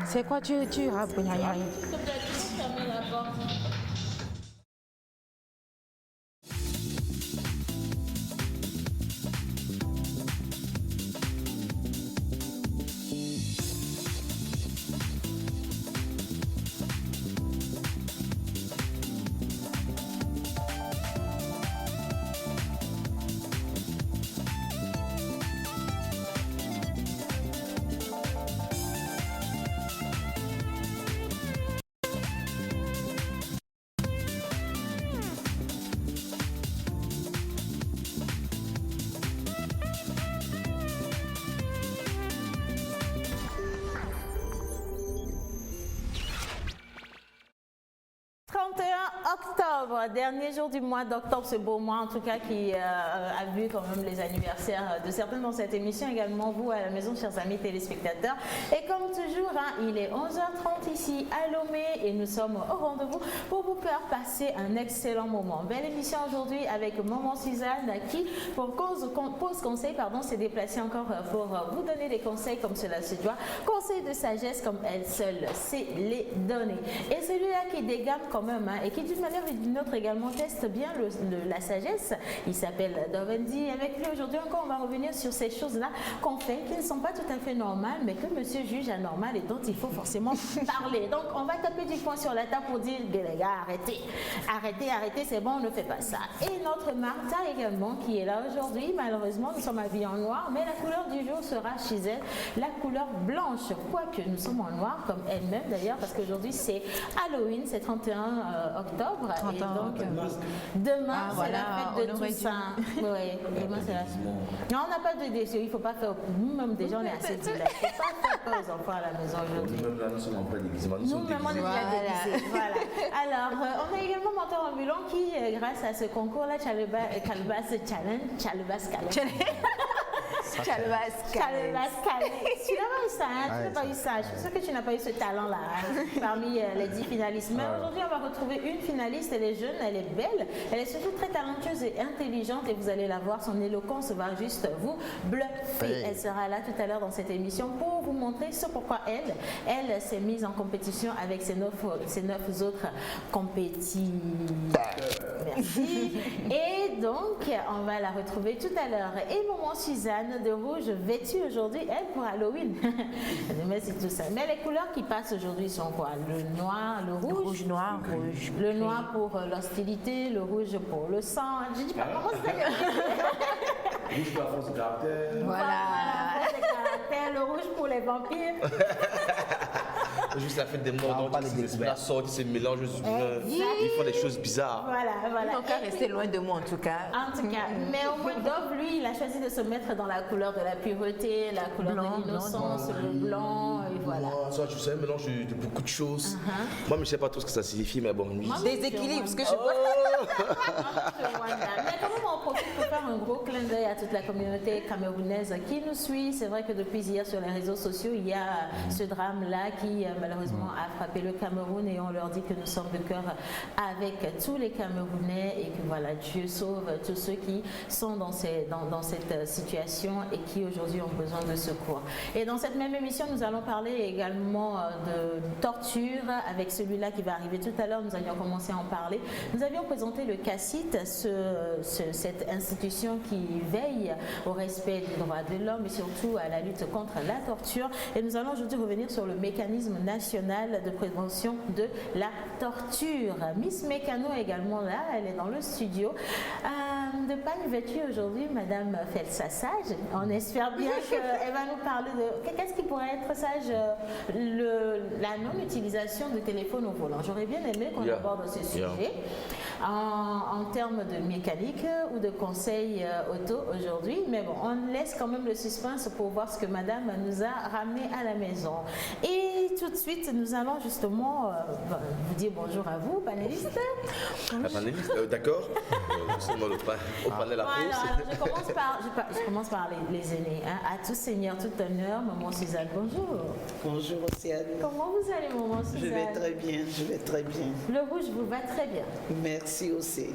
C'est quoi tu as octobre, dernier jour du mois d'octobre, ce beau mois en tout cas qui a vu quand même les anniversaires de certains dans cette émission, également vous à la maison, chers amis téléspectateurs. Et comme toujours, il est 11h30 ici à Lomé et nous sommes au rendez-vous pour vous faire passer un excellent moment. Belle émission aujourd'hui avec Maman Suzanne qui, pour pause conseil, s'est déplacée encore pour vous donner des conseils comme cela se doit. Conseils de sagesse comme elle seule sait les donner. Et celui-là qui dégamme quand même et qui d'une manière ou d'une autre également teste bien la sagesse, il s'appelle Dovendi. Avec lui aujourd'hui encore, on va revenir sur ces choses-là qu'on fait, qui ne sont pas tout à fait normales, mais que monsieur juge anormal et dont il faut forcément parler. Donc on va taper du poing sur la table pour dire, les gars, arrêtez, c'est bon, on ne fait pas ça. Et notre Martha également qui est là aujourd'hui, malheureusement nous sommes habillés en noir, mais la couleur du jour sera chez elle la couleur blanche, quoique nous sommes en noir comme elle-même d'ailleurs, parce qu'aujourd'hui c'est Halloween, c'est 31 octobre, et donc demain c'est la fête de Toussaint. Oui, demain c'est la... Non, on n'a pas de décision, il ne faut pas faire, nous-mêmes déjà on est assez dilatés, il ne faut pas faire peur aux enfants à la maison aujourd'hui. Nous-mêmes là, nous sommes en plein déguisement, nous-mêmes on est déjà déguisés, voilà. Alors, on a également Mentor Ambulant qui, grâce à ce concours-là, Chalbas Challenge, tu n'as pas eu ça, tu n'as pas eu ça. Je suis sûre que tu n'as pas eu ce talent-là parmi les 10 finalistes. Mais aujourd'hui, on va retrouver une finaliste. Elle est jeune, elle est belle, elle est surtout très talentueuse et intelligente. Et vous allez la voir, son éloquence va juste vous bluffer. Elle sera là tout à l'heure dans cette émission pour vous montrer ce pourquoi elle s'est mise en compétition avec ses 9 autres compétiteurs. Merci. Et donc, on va la retrouver tout à l'heure. Et Maman Suzanne de rouge vêtue aujourd'hui, elle pour Halloween. Mais c'est tout ça. Mais les couleurs qui passent aujourd'hui sont quoi? Le noir, le rouge. Rouge. Le noir pour l'hostilité, le rouge pour le sang. Je dis pas comment ça. Rouge pour la force de caractère. Voilà, la force de caractère. Le rouge pour les vampires. Juste la fête des morts, donc ces esprits-là sortent, ils se mélangent, ils font des choses bizarres. Voilà. Donc, rester loin de moi en tout cas. En tout cas, mais au moins Dove, lui, il a choisi de se mettre dans la couleur de la pureté, la couleur de l'innocence, le blanc, et voilà. Ça, tu sais, un mélange de beaucoup de choses. Moi, je ne sais pas trop ce que ça signifie, mais bon. Déséquilibre, ce que je vois. Mais quand même, on profite pour faire un gros clin d'œil à toute la communauté camerounaise qui nous suit. C'est vrai que depuis hier sur les réseaux sociaux, il y a ce drame-là qui malheureusement a frappé le Cameroun et on leur dit que nous sommes de cœur avec tous les Camerounais et que voilà, Dieu sauve tous ceux qui sont dans cette situation et qui aujourd'hui ont besoin de secours. Et dans cette même émission, nous allons parler également de torture avec celui-là qui va arriver tout à l'heure. Nous avions commencé à en parler. Nous avions présenté le CACIT, cette institution qui veille au respect des droits de l'homme et surtout à la lutte contre la torture. Et nous allons aujourd'hui revenir sur le mécanisme national de prévention de la torture. Miss Mécano également là, elle est dans le studio. De pagne vêtue aujourd'hui, Madame Felsa-Sage. On espère bien qu'elle va nous parler de... Qu'est-ce qui pourrait être sage? La non-utilisation de téléphone au volant. J'aurais bien aimé qu'on aborde ce sujet. En termes de mécanique ou de conseils auto aujourd'hui, mais bon, on laisse quand même le suspense pour voir ce que madame nous a ramené à la maison. Et tout de suite, nous allons justement vous dire bonjour à vous, panélistes. La panéliste, d'accord. Seulement au panel à alors, je commence par les aînés. À tout seigneur, tout honneur, maman Suzanne, bonjour. Bonjour Océane. Comment vous allez, maman Suzanne? Je vais très bien. Le rouge vous va très bien. Merci aussi.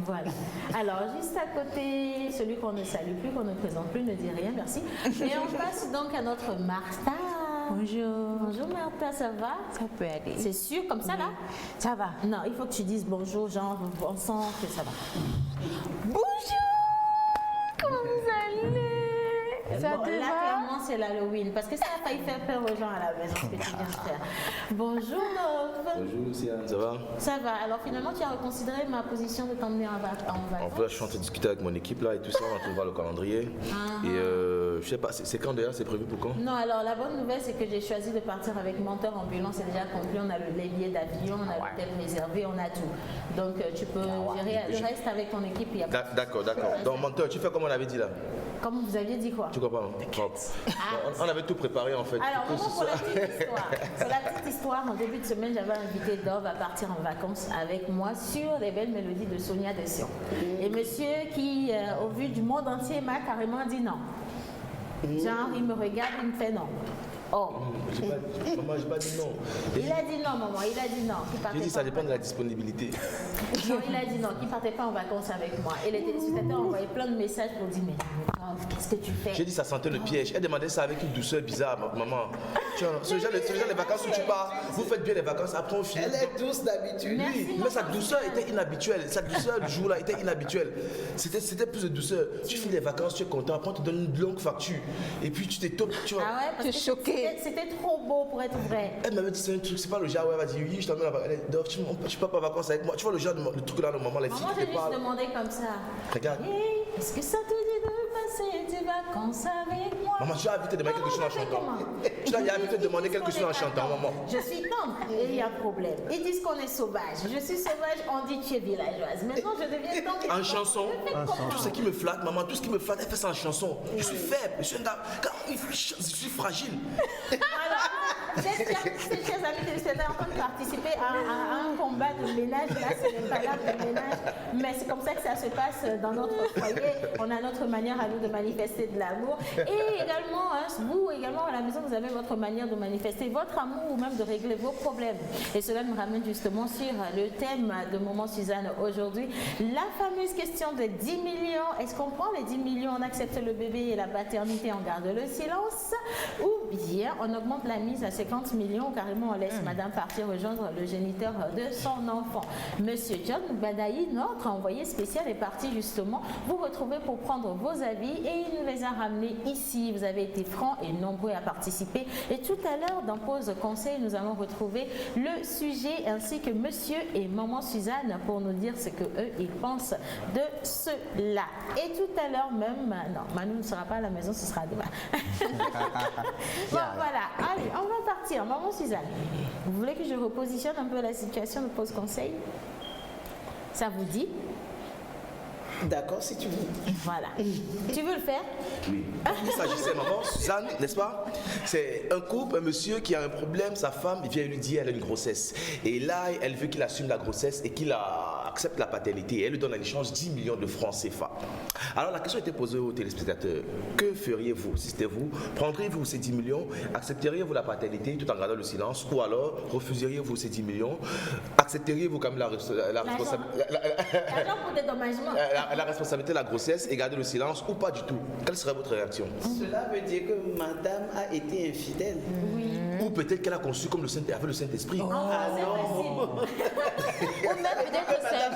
Voilà. Alors, juste à côté, celui qu'on ne salue plus, qu'on ne présente plus, ne dit rien, merci. Et on passe donc à notre Martha. Bonjour. Bonjour Martha, ça va? Ça peut aller. C'est sûr comme ça là? Ça va. Non, il faut que tu dises bonjour, genre on sent que ça va. Bonjour. Comment vous allez? Ça Bon, te là, va? clairement, c'est l'Halloween parce que ça a failli faire peur aux gens à la maison ce que tu viens de faire. Bonjour Nov. Bonjour Luciane, ça va? Ça va. Alors finalement, tu as reconsidéré ma position de t'emmener en vacances. En fait, je suis en train de discuter avec mon équipe là et tout ça, on est en train de voir le calendrier. Et je sais pas, c'est quand d'ailleurs? C'est prévu pour quand? Non, alors la bonne nouvelle, c'est que j'ai choisi de partir avec monteur ambulance, c'est déjà compris. On a les billets d'avion, on a l'hôtel réservé, on a tout. Donc tu peux gérer le reste avec ton équipe. Il y a pas de D'accord. Donc menteur, tu fais comme on avait dit là. Comme vous aviez dit quoi? Tu comprends? On avait tout préparé en fait. Alors, vraiment pour la petite histoire. Pour la petite histoire, en début de semaine, j'avais invité Dove à partir en vacances avec moi sur les belles mélodies de Sonia Dession. Et monsieur qui, au vu du monde entier, m'a carrément dit non. Genre, il me regarde, il me fait non. Oh. Maman, j'ai pas dit non. Il a dit non, maman, il a dit non. J'ai dit ça dépend de la disponibilité. Non, il a dit non, qu'il ne partait pas en vacances avec moi. Et les téléspectateurs ont envoyé plein de messages pour dire mais qu'est-ce que tu fais? J'ai dit ça sentait le piège. Elle demandait ça avec une douceur bizarre, maman. Tu vois, ce genre les vacances où tu pars, vous faites bien les vacances, après on finit. Elle est douce d'habitude. Oui, mais sa douceur était inhabituelle. Sa douceur le jour-là était inhabituelle. C'était plus de douceur. Tu finis les vacances, tu es content, après on te donne une longue facture. Et puis tu t'étopes, tu vois. Ah ouais, parce que choquée. c'était trop beau pour être vrai. Elle m'avait dit c'est un truc, c'est pas le genre où elle va dire oui, je t'emmène là-bas. Elle est dehors, tu pars pas en vacances avec moi. Tu vois le genre le truc là, maman, les filles Maman, qui j'ai te juste parlent. demandé comme ça. Regarde. Hey, est-ce que ça te dit de passer des vacances avec moi? Maman, tu as envie de demander quelque chose en chantant. Tu as envie de demander quelque chose en chantant, maman. Je suis tendre et il y a problème. Ils disent qu'on est sauvage. Je suis sauvage, on dit tu es villageoise. Maintenant, je deviens tendre. En chanson, tout ce qui me flatte, maman, tout ce qui me flatte, elle fait ça en chanson. Je suis faible, je suis fragile. Alors, chers amis téléspectateurs, en train de participer à un combat de ménage. Là, c'est le palabre de ménage. Mais c'est comme ça que ça se passe dans notre foyer. On a notre manière à nous de manifester de l'amour. Et également, vous également à la maison, vous avez votre manière de manifester votre amour ou même de régler vos problèmes. Et cela me ramène justement sur le thème de Maman Suzanne aujourd'hui. La fameuse question de 10 millions. Est-ce qu'on prend les 10 millions, on accepte le bébé et la paternité, on garde le silence? Ou bien on augmente la mise à 50 millions, carrément on laisse madame partir rejoindre le géniteur de son enfant. Monsieur John Badaï, notre envoyé spécial, est parti justement vous retrouver pour prendre vos avis et il nous les a ramenés ici. Vous avez été francs et nombreux à participer. Et tout à l'heure, dans Pause Conseil, nous allons retrouver le sujet ainsi que monsieur et maman Suzanne pour nous dire ce que eux ils pensent de cela. Et tout à l'heure même, non, Manu ne sera pas à la maison, ce sera demain. Bon, voilà. Allez, on va partir. Maman Suzanne, vous voulez que je repositionne un peu la situation de Pause Conseil? Ça vous dit? D'accord, si tu veux. Voilà. Tu veux le faire? Oui. Il s'agissait, maman, Suzanne, n'est-ce pas? C'est un couple, un monsieur qui a un problème, sa femme, il vient lui dire qu'elle a une grossesse. Et là, elle veut qu'il assume la grossesse et qu'il accepte la paternité. Elle lui donne en échange 10 millions de francs CFA. Alors la question était posée aux téléspectateurs. Que feriez-vous si c'était vous? Prendriez-vous ces 10 millions? Accepteriez-vous la paternité tout en gardant le silence? Ou alors refuseriez-vous ces 10 millions? Accepteriez-vous comme la responsabilité? L'argent pour dédommagement. La responsabilité de la grossesse et garder le silence ou pas du tout? Quelle serait votre réaction? Cela veut dire que madame a été infidèle. Oui. Ou peut-être qu'elle a conçu comme avec le Saint-Esprit. Ah non. Ou même peut-être que c'est un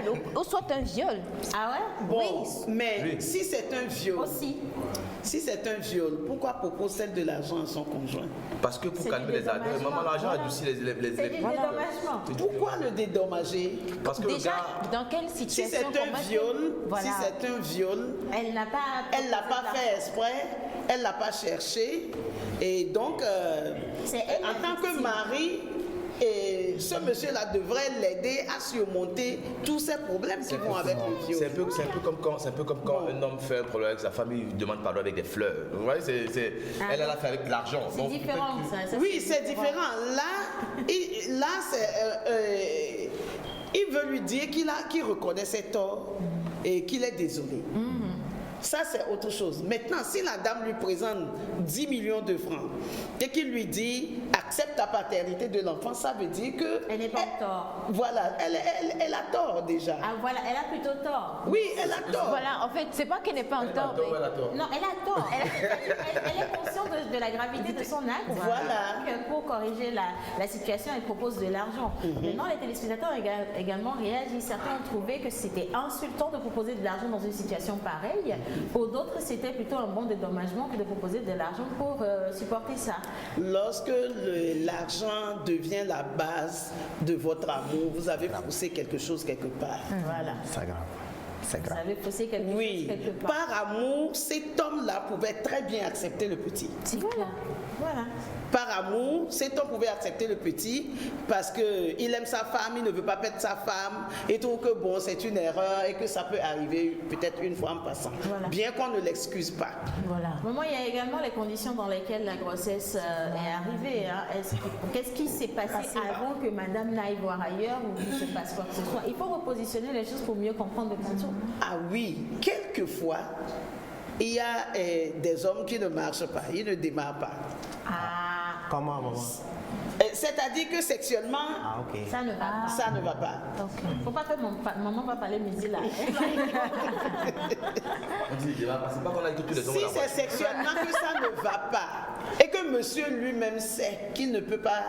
viol, ou soit un viol. Ah ouais? Bon, mais Oui. si c'est un viol, Aussi. si c'est un viol, pourquoi propose-t-elle de l'argent à son conjoint? Parce que pour C'est calmer du les ardeurs, dédommagement. maman, l'argent Voilà. adoucit C'est du dédommagement. Pourquoi le dédommager? Parce que le Déjà, gars, dans quelle Si situation c'est un comment est-ce que- viol, Voilà. si c'est un viol, Elle n'a pas. elle l'a pas fait exprès, elle l'a pas cherché, et donc C'est elle en la tant que victime. mari, et ce monsieur-là devrait l'aider à surmonter tous ces problèmes qui vont avec le viol. c'est un peu comme quand un homme fait un problème avec sa famille, il demande pardon avec des fleurs. Vous voyez, elle l'a fait avec de l'argent. C'est Donc, différent, ça. Oui, c'est différent. Là, c'est, il veut lui dire qu'il reconnaît ses torts et qu'il est désolé. Ça, c'est autre chose. Maintenant, si la dame lui présente 10 millions de francs et qu'il lui dit accepte ta paternité de l'enfant, ça veut dire que. Elle n'est pas en tort. Voilà, elle a tort déjà. Ah voilà, elle a plutôt tort. Oui, elle a tort. Voilà, en fait, c'est pas qu'elle n'est pas en tort. mais- Non, elle a tort. Elle est consciente de la gravité de son acte. Voilà. Donc, pour corriger la situation, elle propose de l'argent. Maintenant, les téléspectateurs ont également réagi. Certains ont trouvé que c'était insultant de proposer de l'argent dans une situation pareille. Pour d'autres, c'était plutôt un bon dédommagement que de proposer de l'argent pour supporter ça. Lorsque l'argent devient la base de votre amour, vous avez poussé quelque chose quelque part. Voilà. C'est grave. C'est Vous grave. avez poussé quelque chose Oui, quelque part. par amour, cet homme-là pouvait très bien accepter le petit. Voilà. Voilà. Par amour, cet homme pouvait accepter le petit parce qu'il aime sa femme, il ne veut pas perdre sa femme et trouve que bon, c'est une erreur et que ça peut arriver peut-être une fois en passant. Voilà. Bien qu'on ne l'excuse pas. Voilà. Maman, il y a également les conditions dans lesquelles la grossesse est arrivée. Hein. Qu'est-ce qui s'est passé avant que madame n'aille voir ailleurs ou qu'il se passe quoi que ce soit? Il faut repositionner les choses pour mieux comprendre le contour. Ah oui, quelquefois, il y a des hommes qui ne marchent pas, ils ne démarrent pas. Ah, Comment, maman? C'est-à-dire que sexuellement, Ah, ok. ça ne va pas. ça ne va pas. Faut pas que maman va parler midi là. On dit, c'est pas qu'on a tous les hommes Si là, c'est sexuellement que ça ne va pas et que monsieur lui-même sait qu'il ne peut pas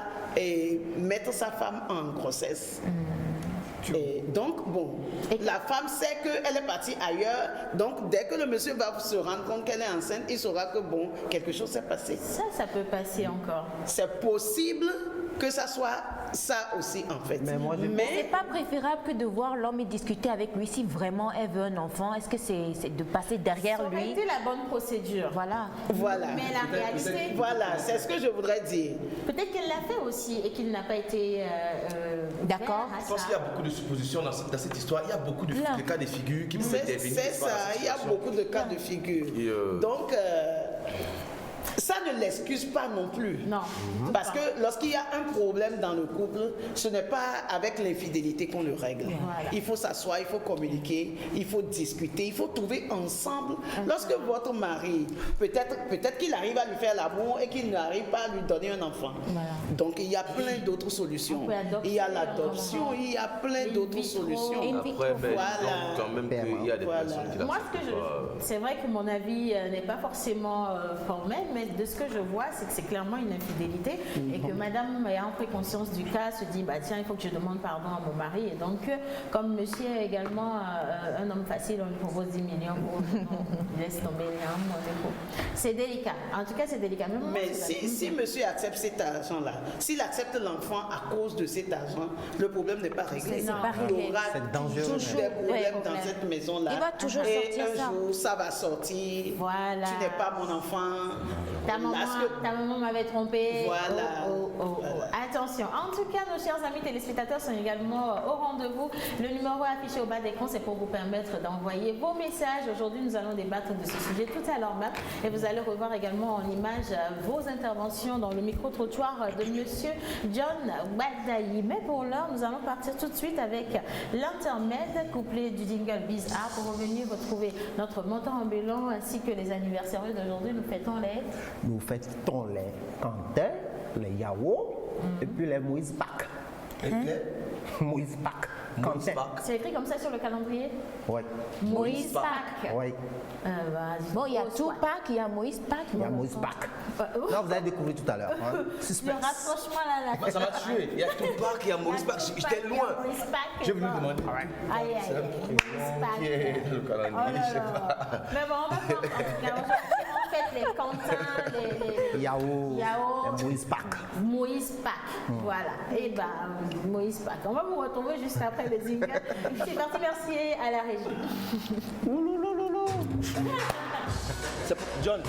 mettre sa femme en grossesse. Et donc, bon, la femme sait qu'elle est partie ailleurs, donc dès que le monsieur va se rendre compte qu'elle est enceinte, il saura que bon, quelque chose s'est passé. Ça peut passer encore. C'est possible que ça soit ça aussi en fait. Mais moi, j'ai- C'est pas préférable que de voir l'homme et discuter avec lui si vraiment elle veut un enfant. Est-ce que c'est de passer Ça derrière aurait lui? été la bonne procédure. Voilà. Voilà. Mais la réalité, Voilà, c'est ce que je voudrais dire. peut-être qu'elle l'a fait aussi et qu'il n'a pas été D'accord. ouvert à Je pense ça. qu'il y a beaucoup de suppositions dans cette histoire. Il y a beaucoup de Plein. cas de figures qui peuvent intervenir. C'est ça, il y a beaucoup de cas de figure. Et, Donc, ça ne l'excuse pas non plus. Non. Parce que lorsqu'il y a un problème dans le couple, ce n'est pas avec l'infidélité qu'on le règle. Voilà. Il faut s'asseoir, il faut communiquer, il faut discuter, il faut trouver ensemble. Lorsque votre mari, peut-être qu'il arrive à lui faire l'amour et qu'il n'arrive pas à lui donner un enfant. Voilà. Donc il y a plein d'autres solutions. On peut adopter Il y a un l'adoption, enfant. il y a plein In d'autres vitro. solutions. In vitro. Après, ben, Voilà. disons quand même qu'il y a des Voilà. personnes qui Moi, l'acceptent pas. c'est vrai que mon avis n'est pas forcément formel, mais de ce que je vois, c'est que c'est clairement une infidélité et que madame, ayant pris conscience du cas, se dit bah tiens, il faut que je demande pardon à mon mari. Et donc, comme monsieur est également un homme facile, on lui propose 10 millions pour il laisse tomber les armes, on lui propose. C'est délicat. En tout cas, c'est délicat. Même moi, Mais c'est si monsieur accepte cet argent-là, s'il accepte l'enfant à cause de cet argent, le problème n'est pas réglé. C'est pas Il réglé. y aura C'est dangereux. toujours des problèmes Ouais, dans problème. cette maison-là. Il va toujours Et sortir un ça. jour, ça va sortir. Voilà. Tu n'es pas mon enfant. Ta maman m'avait trompé. Voilà. Voilà. Attention. En tout cas, nos chers amis téléspectateurs sont également au rendez-vous. Le numéro affiché au bas d'écran, c'est pour vous permettre d'envoyer vos messages. Aujourd'hui, nous allons débattre de ce sujet tout à l'heure même. Et vous allez revoir également en image vos interventions dans le micro-trottoir de Monsieur John Wadayi. Mais pour l'heure, nous allons partir tout de suite avec l'intermède couplé du jingle Bizarre pour revenir retrouver notre montant ambulant ainsi que les anniversaires d'aujourd'hui. Nous fêtons les... Nous fêtons les Quentin, les Yao, et puis les Moïse Pâques. Moïse Pâques. Quentin. C'est écrit comme ça sur le calendrier? Oui. Moïse Pâques. Oui. Bon, il y a Tupac, il y a Moïse Pac. Il y a Moïse Pâques. Non, vous allez découvrir tout à l'heure. Hein. Le Suspense. rapprochement là, Moi, ça m'a tué. Il y a Tupac, il y a Maurice Bach. J'étais loin. Moïse Pâques. J'ai voulu demander. Aïe, aïe. C'est un Moïse qui est Pâques. dans le Oh calendrier, je sais là pas. là. Mais bon, on va voir. En tout cas, aujourd'hui, on fête les Quentin, les Yao, Yao. et Moïse Pâques. Moïse Pâques. Voilà. Et ben, Moïse Pâques. On va vous retrouver juste après le jingle. C'est parti, merci à la régie. C'est pour John.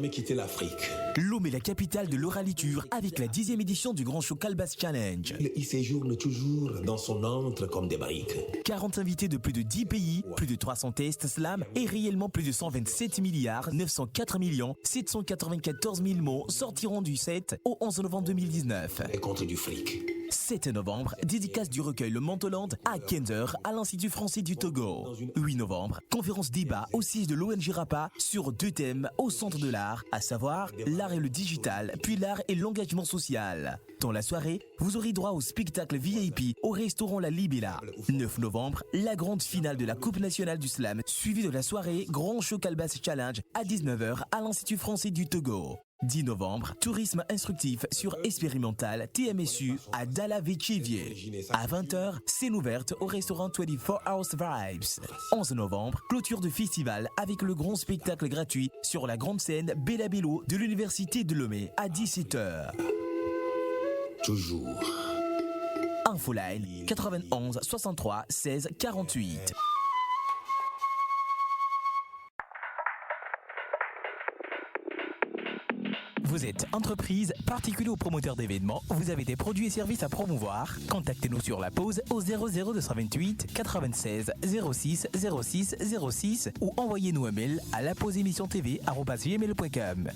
jamais quitté l'Afrique. L'Homme est la capitale de l'oraliture avec la 10e édition du Grand Show Calbas Challenge. Il séjourne toujours dans son antre comme des briques. 40 invités de plus de 10 pays, plus de 300 tests slam et réellement plus de 127 milliards 904 millions 794 000 mots sortiront du 7 au 11 novembre 2019. Et contre du fric. 7 novembre, dédicace du recueil Le Mantoland à 15h à l'Institut français du Togo. 8 novembre, conférence débat au siège de l'ONG RAPA sur 2 thèmes au centre de l'art, à savoir l'art et le digital, puis l'art et l'engagement social. Dans la soirée, vous aurez droit au spectacle VIP au restaurant La Libella. 9 novembre, la grande finale de la Coupe nationale du slam, suivie de la soirée Grand Show Calbas Challenge à 19h à l'Institut français du Togo. 10 novembre, tourisme instructif sur expérimental TMSU à Dala-Véchivier. À 20h, scène ouverte au restaurant 24 Hours Vibes. 11 novembre, clôture de festival avec le grand spectacle gratuit sur la grande scène Bella Bello de l'Université de Lomé à 17h. Toujours. Infoline 91 63 16 48. Vous êtes entreprise, particulier ou promoteur d'événements, vous avez des produits et services à promouvoir, contactez-nous sur la pause au 00228 96 06 06 06 ou envoyez-nous un mail à lapauseémissiontv@gmail.com.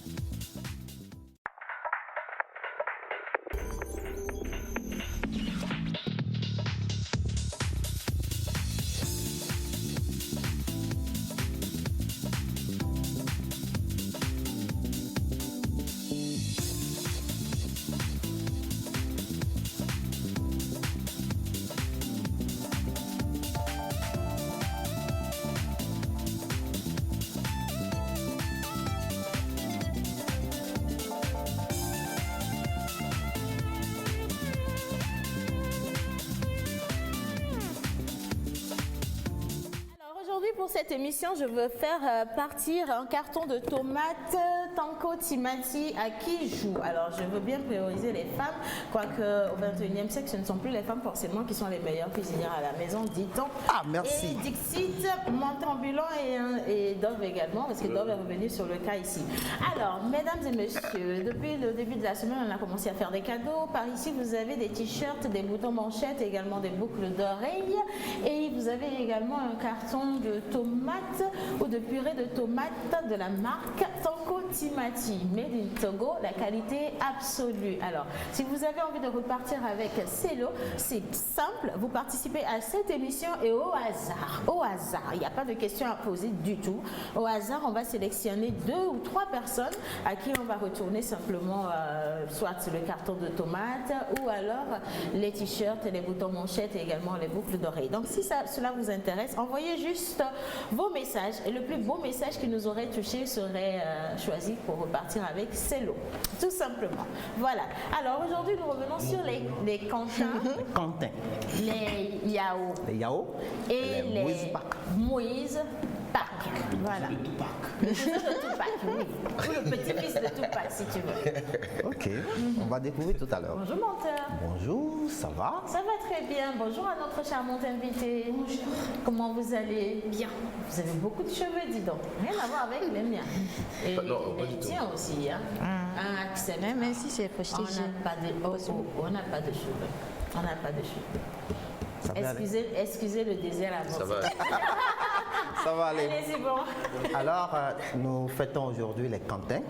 Pour cette émission, je veux faire partir un carton de tomates Tanko Timati à qui joue. Alors, je veux bien prioriser les femmes, quoique au 21e siècle, ce ne sont plus les femmes forcément qui sont les meilleures cuisinières à la maison, dit-on. Ah, merci. Et Dixit, Montambulant et Dove également, parce que Dove est revenu sur le cas ici. Alors, mesdames et messieurs, depuis le début de la semaine, on a commencé à faire des cadeaux. Par ici, vous avez des t-shirts, des boutons manchettes, également des boucles d'oreilles. Et vous avez également un carton de tomates ou de purée de tomates de la marque Tanko Timati, made in Togo, la qualité absolue. Alors, si vous avez envie de repartir avec Celo, c'est simple, vous participez à cette émission et au hasard, il n'y a pas de questions à poser du tout. Au hasard, on va sélectionner 2 ou 3 personnes à qui on va retourner simplement soit le carton de tomates ou alors les t-shirts, les boutons manchettes et également les boucles d'oreilles. Donc, si cela vous intéresse, envoyez juste vos messages et le plus beau message qui nous aurait touché serait choisi pour repartir avec Celo, tout simplement. Voilà. Alors aujourd'hui, nous revenons sur les Quentins, Quentin. les Yao Les Yao et les Moïse Pac. Moïse Pac. Voilà. Le cousin de Tupac, oui. Ou le petit-fils de Tupac, si tu veux. Ok, on va découvrir tout à l'heure. Bonjour, menteur. Bonjour, ça va? Ça va très bien. Bonjour à notre charmante invitée. Bonjour. Comment vous allez? Bien. Vous avez beaucoup de cheveux, dis donc. Rien à voir avec les miens. Et Non, pas les du tout. tiens aussi. Hein. Un accent. Même si c'est On n'a pas de cheveux. On n'a pas de cheveux. Ça va aller. Excusez le désert avant. Ça va. Ça va aller. Allez, c'est bon. Alors, nous fêtons aujourd'hui les Quentins.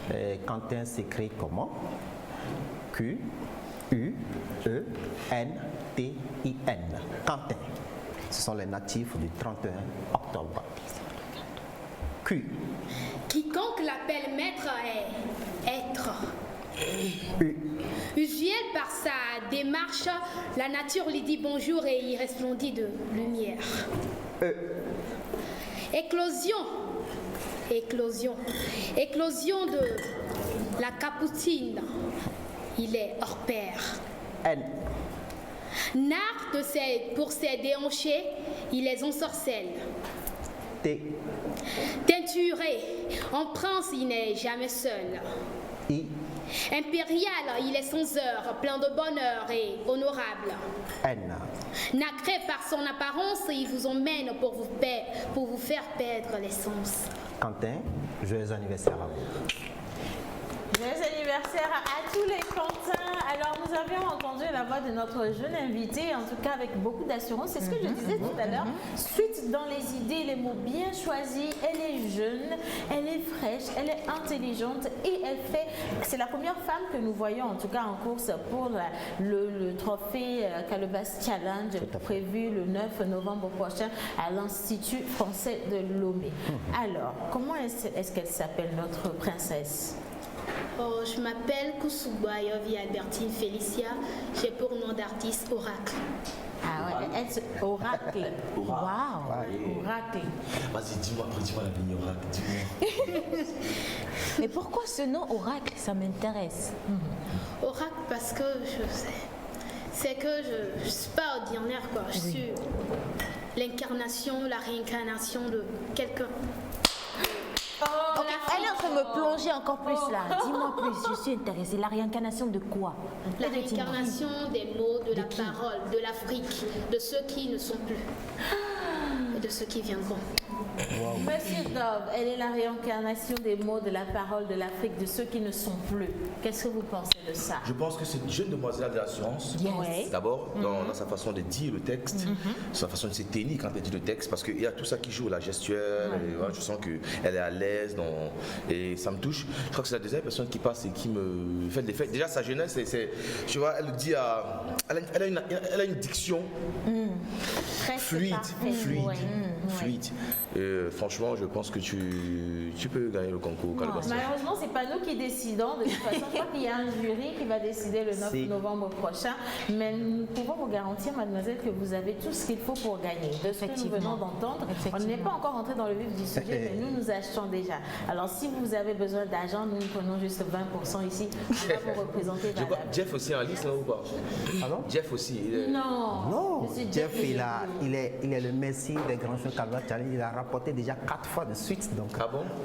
Les Quentins s'écrit comment? Q-U-E-N-T-I-N. Quentin. Ce sont les natifs du 31 octobre. Q. Quiconque l'appelle maître est être. U. Usuel par sa démarche, la nature lui dit bonjour et y resplendit de lumière. E. Éclosion. Éclosion. Éclosion de la capucine. Il est hors pair. N. Nard pour ses déhanchés, il les ensorcelle. T. Teinturé, en prince, il n'est jamais seul. I. Impérial, il est sans heure, plein de bonheur et honorable. N. Nacré par son apparence, il vous emmène pour vous faire perdre l'essence. Quentin, Joyeux anniversaire à vous. Joyeux anniversaire à tous les Quentins. Alors, nous avions entendu la voix de notre jeune invité, en tout cas avec beaucoup d'assurance. C'est ce que je disais tout à l'heure. Suite dans les idées, les mots bien choisis. Elle est jeune, elle est fraîche, elle est intelligente et elle fait. C'est la première femme que nous voyons, en tout cas en course pour le trophée Calebasse Challenge prévu le 9 novembre prochain à l'Institut français de Lomé. Alors, comment est-ce qu'elle s'appelle, notre princesse? Oh, je m'appelle Kousouba Yovi Albertine Félicia. J'ai pour nom d'artiste Oracle. Ah ouais, elle, Oracle. Waouh, Oracle. Vas-y, dis-moi la vie, Oracle, dis-moi. Mais pourquoi ce nom Oracle? Ça m'intéresse. Oracle parce que je sais. C'est que je ne suis pas ordinaire, quoi. Je suis l'incarnation, la réincarnation de quelqu'un. Ok, elle est en train de me plonger encore plus là. Dis-moi plus, je suis intéressée. La réincarnation de quoi? La réincarnation des mots, de la parole, de l'Afrique, de ceux qui ne sont plus et de ceux qui viendront. Wow. Monsieur Dove, elle est la réincarnation des mots, de la parole, de l'Afrique, de ceux qui ne sont plus. Qu'est-ce que vous pensez de ça? Je pense que cette jeune demoiselle a de l'assurance. Yes. D'abord, dans sa façon de dire le texte, sa façon de se tenir quand elle dit le texte, parce qu'il y a tout ça qui joue, la gestuelle. Et, voilà, je sens qu'elle est à l'aise et ça me touche. Je crois que c'est la deuxième personne qui passe et qui me fait des faits. Déjà, sa jeunesse, tu vois, elle dit elle a une diction fluide. Franchement, je pense que tu peux gagner le concours. Malheureusement, c'est pas nous qui décidons. De toute façon, je crois qu'il y a un jury qui va décider le 9 novembre prochain. Mais nous pouvons vous garantir, mademoiselle, que vous avez tout ce qu'il faut pour gagner. De ce que nous venons d'entendre, on n'est pas encore entré dans le vif du sujet, mais nous achetons déjà. Alors, si vous avez besoin d'argent, nous prenons juste 20% ici. On va vous représenter. Jeff aussi en liste, là, ou pas? Pardon? Jeff aussi. Non, Jeff, il est le messie des grands jeux Calebasse Challenge. Il a rapporté déjà 4 fois de suite, donc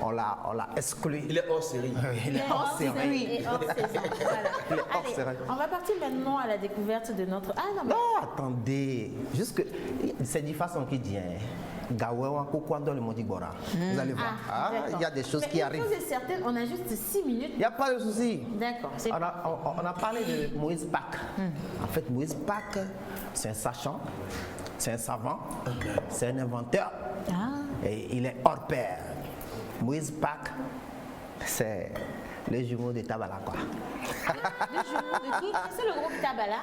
on l'a exclu. Il est hors série. Il est hors série. Et hors saison. Voilà. Il est hors série. On va partir maintenant à la découverte de notre... Ah non, mais... attendez. C'est d'une façon qui dit... Vous allez voir. Il y a des choses qui arrivent. Une chose est certaine, on a juste 6 minutes. Il n'y a pas de souci. D'accord. On a parlé de Moïse Pack. En fait, Moïse Pack, c'est un sachant, c'est un savant, c'est un inventeur. Et il est hors pair. Moïse Pack, c'est les jumeaux de Tabala, quoi. Les jumeaux de qui? C'est le groupe Tabala?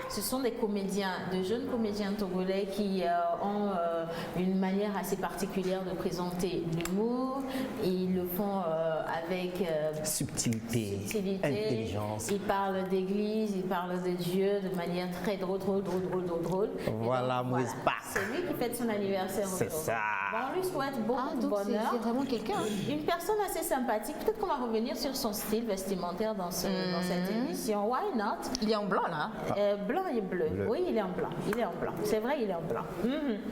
Ce sont des comédiens, de jeunes comédiens togolais qui ont une manière assez particulière de présenter l'humour et ils le font avec subtilité, intelligence. Ils parlent d'église, ils parlent de Dieu de manière très drôle. Voilà, Moïse Pack. C'est lui qui fête son anniversaire. C'est ça. Bon, on lui souhaite beaucoup de bonheur. C'est vraiment quelqu'un. Une personne assez sympathique. Peut-être qu'on va revenir sur son style vestimentaire dans cette émission. Why not? Il est en blanc là. Blanc et bleu. Oui, il est en blanc. C'est vrai, il est en blanc.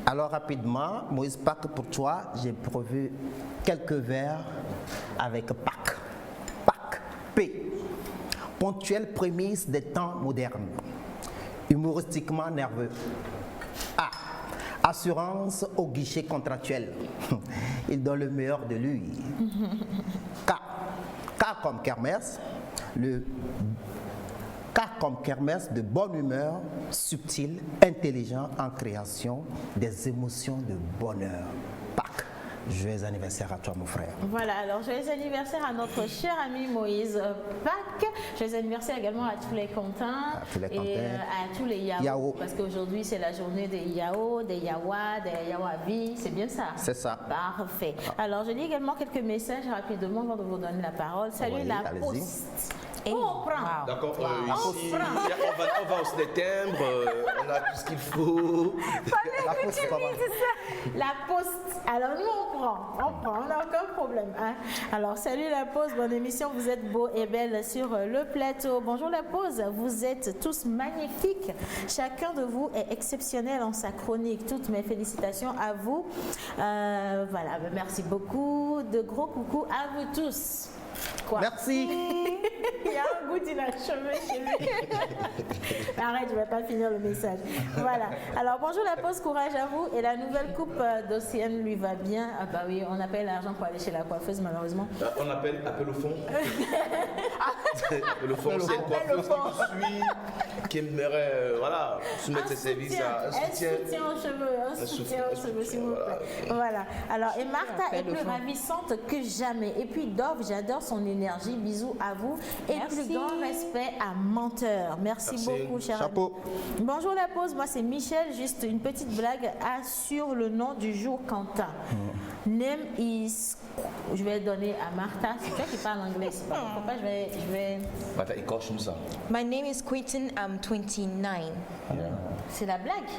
Alors rapidement, Moïse Pack, pour toi, j'ai prévu quelques vers avec Pack. Pack. P. Ponctuelle prémisse des temps modernes. Humoristiquement nerveux. A. Assurance au guichet contractuel. Il donne le meilleur de lui. K. K comme kermesse. K comme kermesse de bonne humeur, subtil, intelligent en création des émotions de bonheur. Pâques. Joyeux anniversaire à toi, mon frère. Voilà, alors joyeux anniversaire à notre cher ami Moïse Pack. Joyeux anniversaire également à tous les Quentins et à tous les Yao. Parce qu'aujourd'hui, c'est la journée des Yao, des Yawa, des Yawavi. C'est bien ça? C'est ça. Parfait. Alors, je lis également quelques messages rapidement avant de vous donner la parole. Salut la poste. Et on prend. D'accord, ici, on va au septembre, on a tout ce qu'il faut. La poste, c'est pas mal. La poste. Alors nous on prend, on n'a aucun problème. Hein? Alors salut la pause, bonne émission, vous êtes beaux et belles sur le plateau. Bonjour la pause, vous êtes tous magnifiques. Chacun de vous est exceptionnel en sa chronique. Toutes mes félicitations à vous. Voilà, merci beaucoup. De gros coucou à vous tous. Quoi? Merci. Il y a un goût d'inachevé chez lui. Arrête, je ne vais pas finir le message. Voilà. Alors, bonjour la pause, courage à vous. Et la nouvelle coupe d'Océane lui va bien. Ah bah oui, on appelle l'argent pour aller chez la coiffeuse, malheureusement. On appelle au fond. Appel au fond, c'est une coiffeuse qui suit, qui aimerait voilà, soumettre ses services à un soutien. Un soutien aux cheveux, s'il vous plaît. Voilà. Alors, et Martha est plus ravissante que jamais. Et puis Dove, j'adore son énergie. Bisous à vous. Et plus grand respect à Menteur. Merci beaucoup, cher Chapeau. ami. Bonjour la pause, moi c'est Michel. Juste une petite blague sur le nom du jour Quentin. Name is... Je vais donner à Martha. C'est toi qui parle anglais. C'est pas pourquoi je vais... Martha, écorche-nous ça. My name is Quentin, I'm 29. C'est la blague.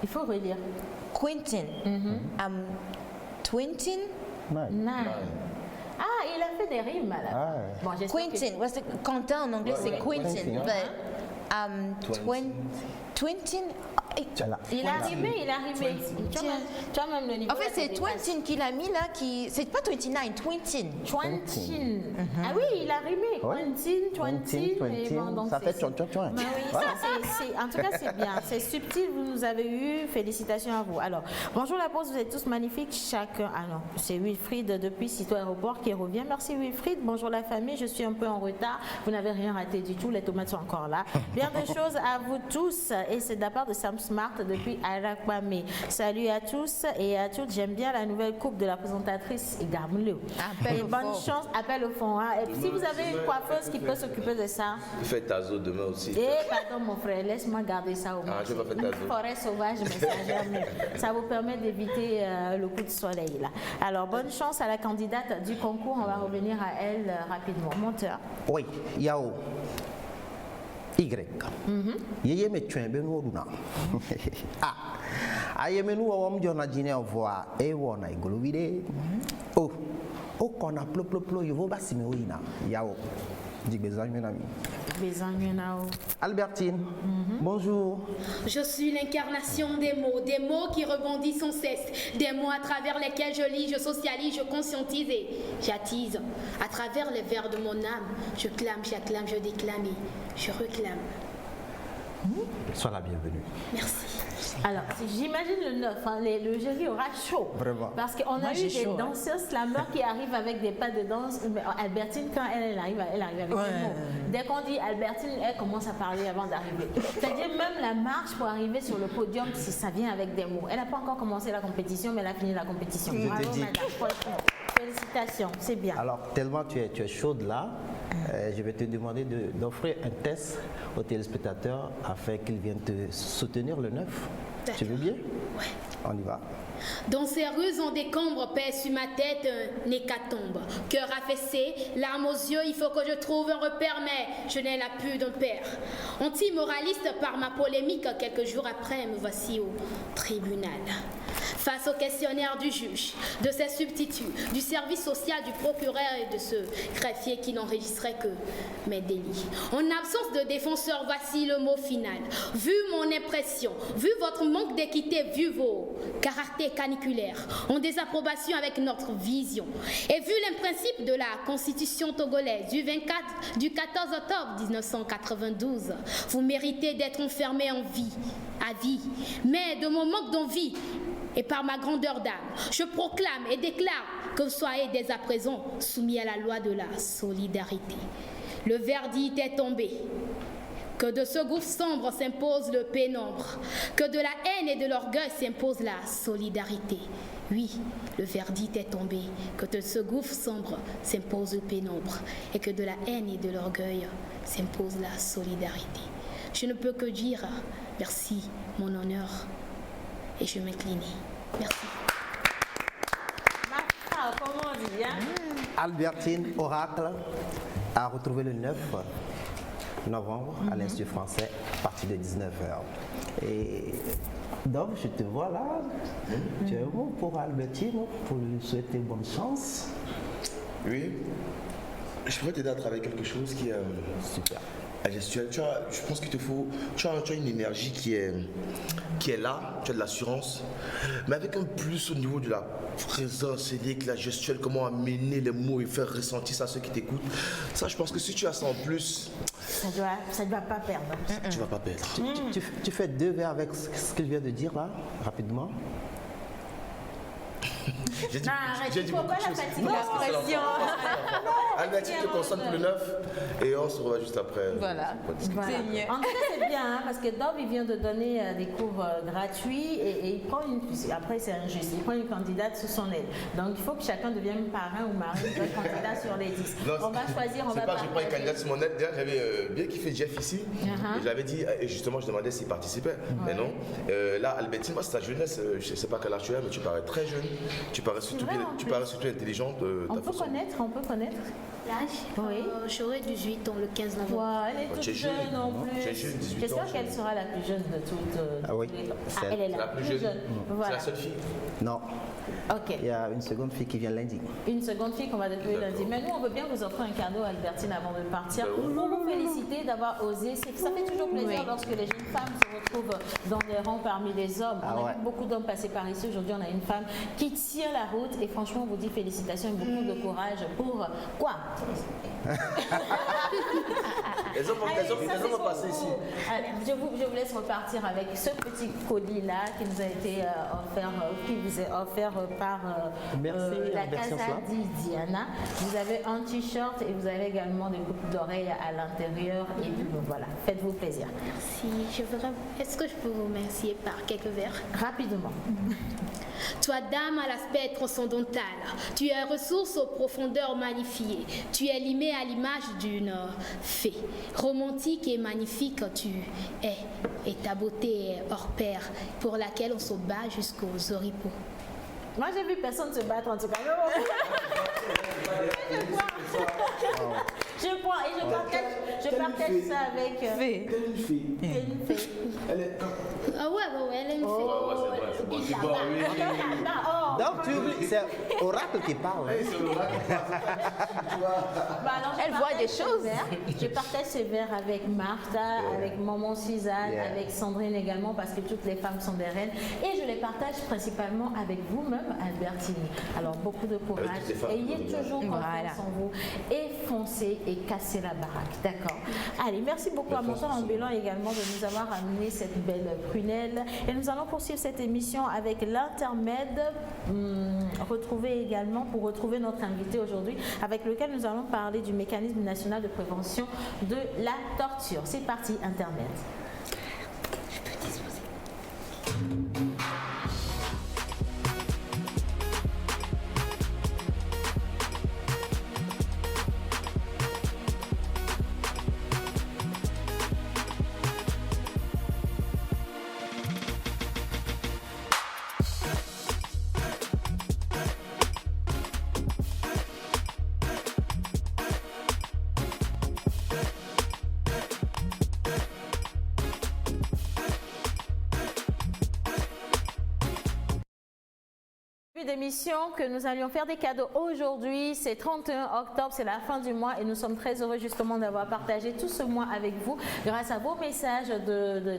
Il faut relire. Quentin, I'm 29. Nine. Ah, il a fait des rimes là. Bon, Quentin, what's the Quentin en anglais c'est Quentin, Quentin, but 20. Il a rimé. Tu as même le niveau. En fait, c'est 20 qu'il a mis là, c'est pas 29, 20. Ah oui, il a rimé. 20. Ça fait tchon. Oui, en tout cas, c'est bien. C'est subtil, vous nous avez eu. Félicitations à vous. Alors, bonjour la pause, vous êtes tous magnifiques. Chacun. Alors, c'est Wilfried depuis Cito Aéroport qui revient. Merci Wilfried. Bonjour la famille, je suis un peu en retard. Vous n'avez rien raté du tout, les tomates sont encore là. Bien de choses à vous tous. Et c'est de la part de Sam Smart depuis Arakwame. Salut à tous et à toutes. J'aime bien la nouvelle coupe de la présentatrice Igamuleo. Et bonne chance, appel au fond. Hein. Et si vous avez une coiffeuse qui peut s'occuper de ça. Fais Tazo demain aussi. Pardon mon frère, laisse-moi garder ça au moins. Je vais faire Tazo. Forêt sauvage, mais ça jamais. Ça vous permet d'éviter le coup de soleil là. Alors bonne chance à la candidate du concours. On va revenir à elle rapidement. Monteur. Oui, Yao. Y. Yeye me tuen be no duna. Aye me no wo mjona jine voa e wona igolowide. Oh. O kona plo yo ba sime oina. Yao. Albertine, bonjour. Je suis l'incarnation des mots qui rebondissent sans cesse, des mots à travers lesquels je lis, je socialise, je conscientise et j'attise. À travers les vers de mon âme, je clame, j'acclame, je déclame et je réclame. Sois la bienvenue. Merci. Alors, j'imagine le 9, hein, le jury aura chaud. Vraiment. Parce qu'on a eu des danseuses slammeurs qui arrivent avec des pas de danse. Albertine, quand elle arrive avec des mots. Dès qu'on dit Albertine, elle commence à parler avant d'arriver. C'est-à-dire même la marche pour arriver sur le podium, si ça vient avec des mots. Elle n'a pas encore commencé la compétition, mais elle a fini la compétition. Bravo, madame. Félicitations, c'est bien. Alors, tellement tu es chaude là, je vais te demander d'offrir un test aux téléspectateurs afin qu'ils viennent te soutenir le 9. Tu veux bien? Ouais. On y va. Dans ces rues en décombre pèse sur ma tête un hécatombe. Cœur affaissé, larmes aux yeux, il faut que je trouve un repère, mais je n'ai la pu d'un père. Anti-moraliste par ma polémique, quelques jours après, me voici au tribunal. Face au questionnaire du juge, de ses substituts, du service social du procureur et de ce greffier qui n'enregistrait que mes délits. En absence de défenseur, voici le mot final. Vu mon impression, vu votre manque d'équité, vu vos caractères caniculaires, en désapprobation avec notre vision, et vu l'imprincipe de la constitution togolaise du 14 octobre 1992, vous méritez d'être enfermé en vie, à vie. Mais de mon manque d'envie, et par ma grandeur d'âme, je proclame et déclare que vous soyez dès à présent soumis à la loi de la solidarité. Le verdict est tombé. Que de ce gouffre sombre s'impose le pénombre. Que de la haine et de l'orgueil s'impose la solidarité. Oui, le verdict est tombé. Que de ce gouffre sombre s'impose le pénombre. Et que de la haine et de l'orgueil s'impose la solidarité. Je ne peux que dire merci, mon honneur. Et je m'incline. Merci. Comment on dit, hein? Albertine Oracle a retrouvé le 9 novembre à l'Institut français à partir de 19h. Et donc, je te vois là. Tu es bon pour Albertine, pour lui souhaiter bonne chance. Oui. Je pourrais t'aider à travailler quelque chose qui est Super. gestuelle. Je pense qu'il te faut. Tu as une énergie qui est là, tu as de l'assurance, mais avec un plus au niveau de la présence scénique, la gestuelle, comment amener les mots et faire ressentir ça à ceux qui t'écoutent. Ça, je pense que si tu as ça en plus, Ça ne doit pas perdre. tu vas pas perdre. Tu fais 2 vers avec ce que je viens de dire là, rapidement. J'ai dit, Arrête, j'ai il dit ne faut beaucoup pas de la choses. fatiguer, Non, la c'est l'enfant. pression. Albert, tu te concentres pour le 9 et on se revoit juste après. Voilà. pour discuter. Voilà. C'est mieux. En tout cas, c'est bien hein, parce que Dove il vient de donner des cours gratuits et il prend après c'est injuste, il prend une candidate sous son aile. Donc il faut que chacun devienne parrain ou marraine d'un candidat sur les 10. Non, On va choisir, on c'est va pas que je prends une partager. candidate sur mon aide. D'ailleurs, j'avais bien kiffé Jeff ici. Et j'avais dit, et justement, je demandais s'il participait. Mais non. Là, Albertine, moi, c'est ta jeunesse. Je ne sais pas quel âge tu as, mais tu parais très jeune. Tu parais surtout, vrai, en plus. intelligente. On peut connaître. L'âge Oui. J'aurai 18 ans le 15 novembre. Wow, elle est toute tu es jeune jeune. en plus. Tu es jeune, 18 ans, J'espère qu'elle jeune. sera la plus jeune de toutes. Ah oui, Ah, elle est C'est la plus jeune. C'est Voilà. la seule fille. Non, Ok. il y a une seconde fille qui vient lundi. Une seconde fille qu'on va découvrir D'accord. lundi. Mais nous, on veut bien vous offrir un cadeau, Albertine, avant de partir. Ben oui. Pour vous féliciter d'avoir osé. Ça fait toujours plaisir lorsque les jeunes femmes se retrouvent dans des rangs parmi les hommes. Ah On a ouais. vu beaucoup d'hommes passer par ici. Aujourd'hui, on a une femme qui tire la route. Et franchement, on vous dit félicitations et beaucoup de courage pour quoi? Elles ont Allez, ça, c'est vont pour passer vous. ici. Allez, je vous laisse repartir avec ce petit colis-là qui nous a été offert, qui vous est offert par Merci, la merci, Casa Angela. di Diana. Vous avez un t-shirt et vous avez également des coupes d'oreilles à l'intérieur. Et puis bon, voilà, faites-vous plaisir. Si, est-ce que je peux vous remercier par quelques vers? Rapidement. Toi, dame à l'aspect transcendantal, tu es ressource aux profondeurs magnifiées. Tu es limée à l'image d'une fée. Romantique et magnifique tu es. Et ta beauté est hors pair, pour laquelle on se bat jusqu'aux oripeaux. Moi, j'ai vu personne se battre en tout cas. Je prends et je partage ça avec Fée. Une fille. une fée. Elle est. Ah ouais, elle est une fée. Ouais, c'est bon. C'est bon. Donc tu oublies, c'est Oracle qui parle. Bah alors, je Elle voit partage des ce choses. verre. Je partage ce verre avec Martha, avec maman Suzanne, Yeah. avec Sandrine également, parce que toutes les femmes sont des reines. Et je les partage principalement avec vous-même, Albertine. Alors, beaucoup de courage. Avec toutes les femmes. Ayez toujours confiance Voilà. en vous. Et foncez et cassez la baraque. D'accord. Allez, merci beaucoup à Montant Ambulant également de nous avoir amené cette belle prunelle. Et nous allons poursuivre cette émission avec l'intermède. Retrouver également, pour retrouver notre invité aujourd'hui, avec lequel nous allons parler du mécanisme national de prévention de la torture. C'est parti, intermède. D'émission que nous allions faire des cadeaux aujourd'hui, c'est 31 octobre, c'est la fin du mois et nous sommes très heureux justement d'avoir partagé tout ce mois avec vous grâce à vos messages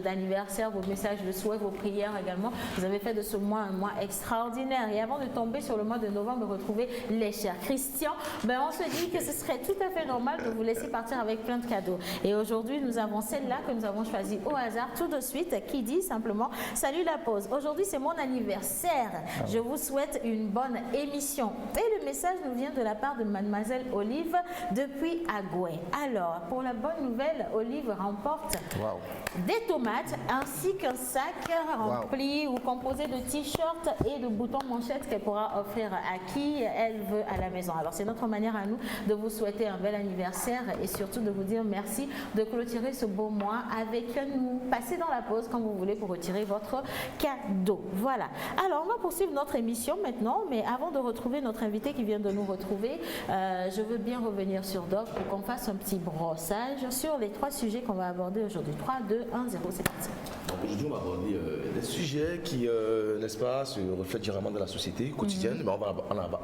d'anniversaire, vos messages de souhait, vos prières également. Vous avez fait de ce mois un mois extraordinaire et avant de tomber sur le mois de novembre, de retrouver les chers Christian, on se dit que ce serait tout à fait normal de vous laisser partir avec plein de cadeaux. Et aujourd'hui, nous avons celle-là que nous avons choisie au hasard tout de suite qui dit simplement « Salut la pause, aujourd'hui c'est mon anniversaire, je vous souhaite une bonne émission. » Et le message nous vient de la part de mademoiselle Olive depuis Agoué. Alors, pour la bonne nouvelle, Olive remporte des tomates ainsi qu'un sac rempli ou composé de t-shirts et de boutons manchettes qu'elle pourra offrir à qui elle veut à la maison. Alors, c'est notre manière à nous de vous souhaiter un bel anniversaire et surtout de vous dire merci de clôturer ce beau mois avec nous. Passez dans la pause quand vous voulez pour retirer votre cadeau. Voilà. Alors, on va poursuivre notre émission maintenant, mais avant de retrouver notre invité qui vient de nous retrouver, je veux bien revenir sur Dove pour qu'on fasse un petit brossage sur les 3 sujets qu'on va aborder aujourd'hui. 3, 2, 1, 0, c'est parti. Aujourd'hui, on va aborder des sujets qui, n'est-ce pas, se reflètent directement dans la société quotidienne. Mais on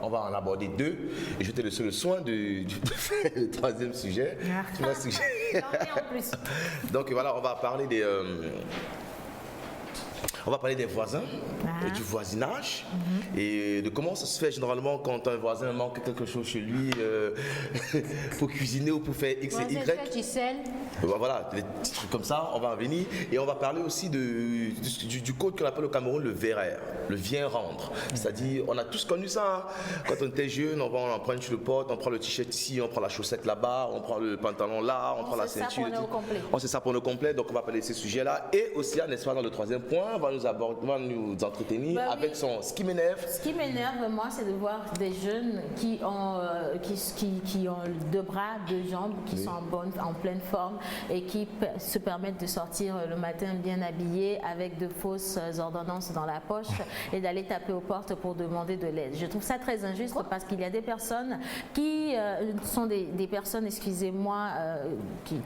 va en aborder deux. Et je vais te laisser le soin de faire le troisième sujet. Tu vois, sujet. En plus. Donc voilà, on va parler des... On va parler des voisins, du voisinage et de comment ça se fait généralement quand un voisin manque quelque chose chez lui pour cuisiner ou pour faire X et Y. Voilà, des petits trucs comme ça, on va en venir. Et on va parler aussi du code qu'on appelle au Cameroun le VRR, le viens rendre. C'est-à-dire, on a tous connu ça. Hein. Quand on était jeune, on prend une le pote, on prend le t-shirt ici, on prend la chaussette là-bas, on prend le pantalon là, on prend la ceinture. On sait ça pour nos complets, donc on va parler de ces sujets-là. Et aussi, n'est-ce pas, dans le troisième point, on va nous entretenir avec son... Ce qui m'énerve. Ce qui m'énerve, moi, c'est de voir des jeunes qui ont deux bras, deux jambes, qui sont en pleine forme et qui se permettent de sortir le matin bien habillés avec de fausses ordonnances dans la poche et d'aller taper aux portes pour demander de l'aide. Je trouve ça très injuste parce qu'il y a des personnes qui sont des personnes, excusez-moi,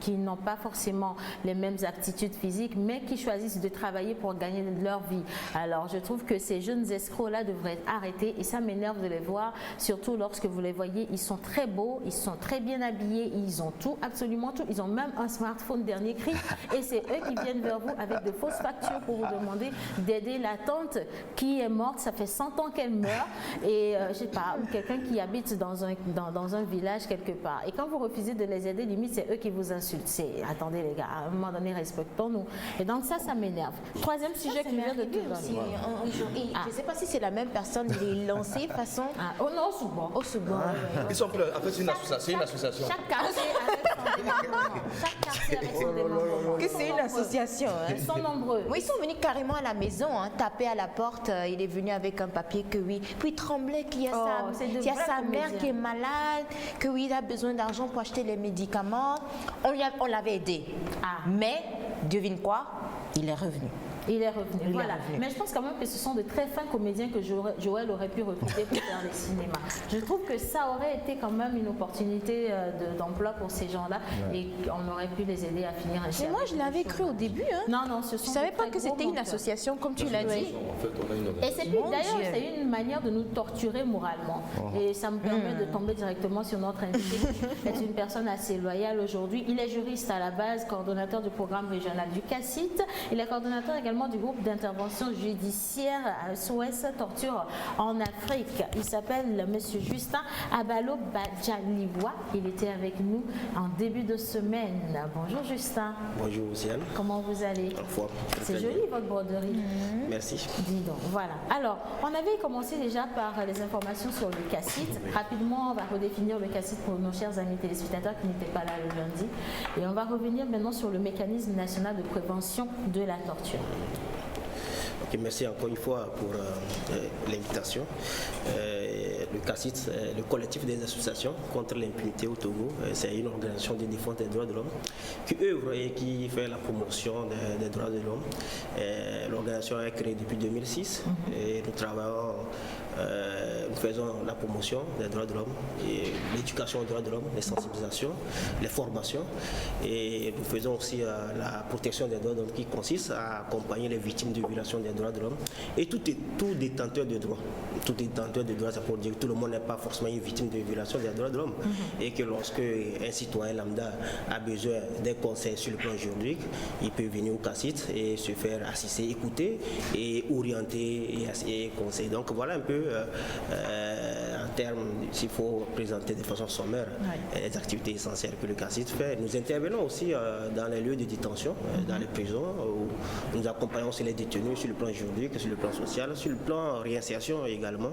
qui n'ont pas forcément les mêmes aptitudes physiques, mais qui choisissent de travailler pour gagner leur vie. Alors, je trouve que ces jeunes escrocs-là devraient être arrêtés et ça m'énerve de les voir, surtout lorsque vous les voyez, ils sont très beaux, ils sont très bien habillés, ils ont tout, absolument tout. Ils ont même un smartphone dernier cri et c'est eux qui viennent vers vous avec de fausses factures pour vous demander d'aider la tante qui est morte, ça fait 100 ans qu'elle meurt et je sais pas, ou quelqu'un qui habite dans un village quelque part. Et quand vous refusez de les aider, limite c'est eux qui vous insultent. Attendez les gars, à un moment donné, respectons-nous. Et donc ça m'énerve. Troisième sujet qui vient de te donner. Je ne sais pas si c'est la même personne, il est lancé façon... Oh non, au Souban. Au Souban. Ils sont pleins. Après, c'est une association. Chaque quartier avec son démembrement. Que c'est une association. Hein. Ils sont nombreux. Oui, ils sont venus carrément à la maison, taper à la porte. Il est venu avec un papier que oui. Puis il tremblait qu'il y a sa mère qui est malade, que oui, il a besoin d'argent pour acheter les médicaments. On l'avait aidé. Mais, devine quoi? Il est revenu. Il est revenu, voilà. Mais je pense quand même que ce sont de très fins comédiens que Joël aurait pu recruter pour faire des cinémas. Je trouve que ça aurait été quand même une opportunité d'emploi pour ces gens-là et on aurait pu les aider à finir un Mais moi, je l'avais cru au début. Hein. Non, ce sont je ne savais pas que c'était une association, comme tu l'as dit. En fait, on a une et d'ailleurs, c'est une manière de nous torturer moralement. Et ça me permet de tomber directement sur notre invité, qui est une personne assez loyale aujourd'hui. Il est juriste à la base, coordonnateur du programme régional du CACIT. Il est coordonnateur également du groupe d'intervention judiciaire SOS Torture en Afrique. Il s'appelle Monsieur Justin Abalo Badjaliwa. Il était avec nous en début de semaine. Bonjour Justin. Bonjour Océane. Comment vous allez? C'est joli votre broderie. Merci. Dis donc, voilà. Alors, on avait commencé déjà par les informations sur le CACIT. Rapidement, on va redéfinir le CACIT pour nos chers amis téléspectateurs qui n'étaient pas là le lundi. Et on va revenir maintenant sur le mécanisme national de prévention de la torture. Okay, merci encore une fois pour l'invitation. Le CACIT, le collectif des associations contre l'impunité au Togo, c'est une organisation de défense des droits de l'homme qui œuvre et qui fait la promotion des droits de l'homme. L'organisation est créée depuis 2006 et nous travaillons, nous faisons la promotion des droits de l'homme, l'éducation aux droits de l'homme, les sensibilisations, les formations et nous faisons aussi la protection des droits de l'homme qui consiste à accompagner les victimes de violations des droits de l'homme et tout détenteur de droits. Tout détenteur de droits, ça pour dire que tout le monde n'est pas forcément une victime de violation des droits de l'homme et que lorsque un citoyen lambda a besoin d'un conseil sur le plan juridique, il peut venir au CACIT et se faire assister, écouter et orienter et conseiller. Donc voilà un peu en termes, s'il faut présenter de façon sommaire les activités essentielles que le CACIT fait. Nous intervenons aussi dans les lieux de détention, dans les prisons, où nous accompagnons aussi les détenus sur le plan juridique, sur le plan social, sur le plan réinsertion également.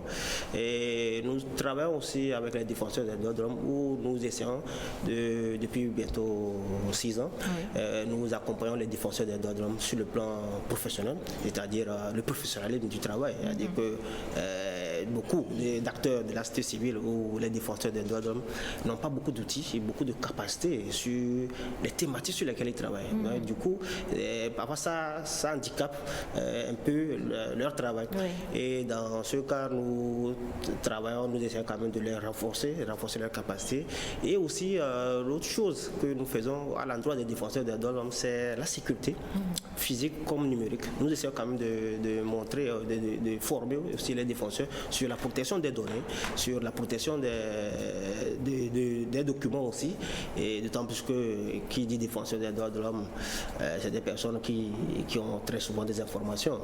Et nous travaillons aussi avec les défenseurs des droits de l'homme où nous essayons, depuis bientôt 6 ans, nous accompagnons les défenseurs des droits de l'homme sur le plan professionnel, c'est-à-dire le professionnalisme du travail. C'est-à-dire que beaucoup d'acteurs de la société civile ou les défenseurs des droits de l'homme n'ont pas beaucoup d'outils et beaucoup de capacités sur les thématiques sur lesquelles ils travaillent. Du coup, parfois ça handicape un peu leur travail. Et dans ce cas, nous travaillons, nous essayons quand même de les renforcer leurs capacités. Et aussi, l'autre chose que nous faisons à l'endroit des défenseurs des droits de l'homme, c'est la sécurité, physique comme numérique. Nous essayons quand même de montrer, de former aussi les défenseurs sur la protection des données, sur la protection des documents aussi. Et d'autant plus que qui dit défenseur des droits de l'homme, c'est des personnes qui ont très souvent des informations.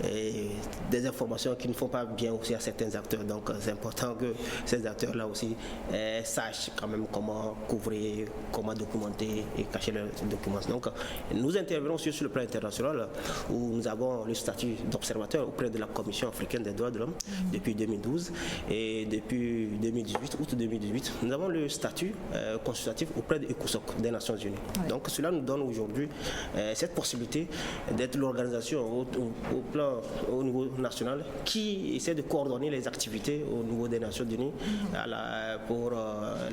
Et des informations qui ne font pas bien aussi à certains acteurs. Donc c'est important que ces acteurs-là aussi sachent quand même comment couvrir, comment documenter et cacher leurs documents. Donc nous intervenons aussi sur le plan international où nous avons le statut d'observateur auprès de la Commission africaine des droits de l'homme depuis 2012 et depuis 2018, août 2018, nous avons le statut consultatif auprès de ECOSOC des Nations Unies. Donc cela nous donne aujourd'hui cette possibilité d'être l'organisation au niveau national qui essaie de coordonner les activités au niveau des Nations Unies pour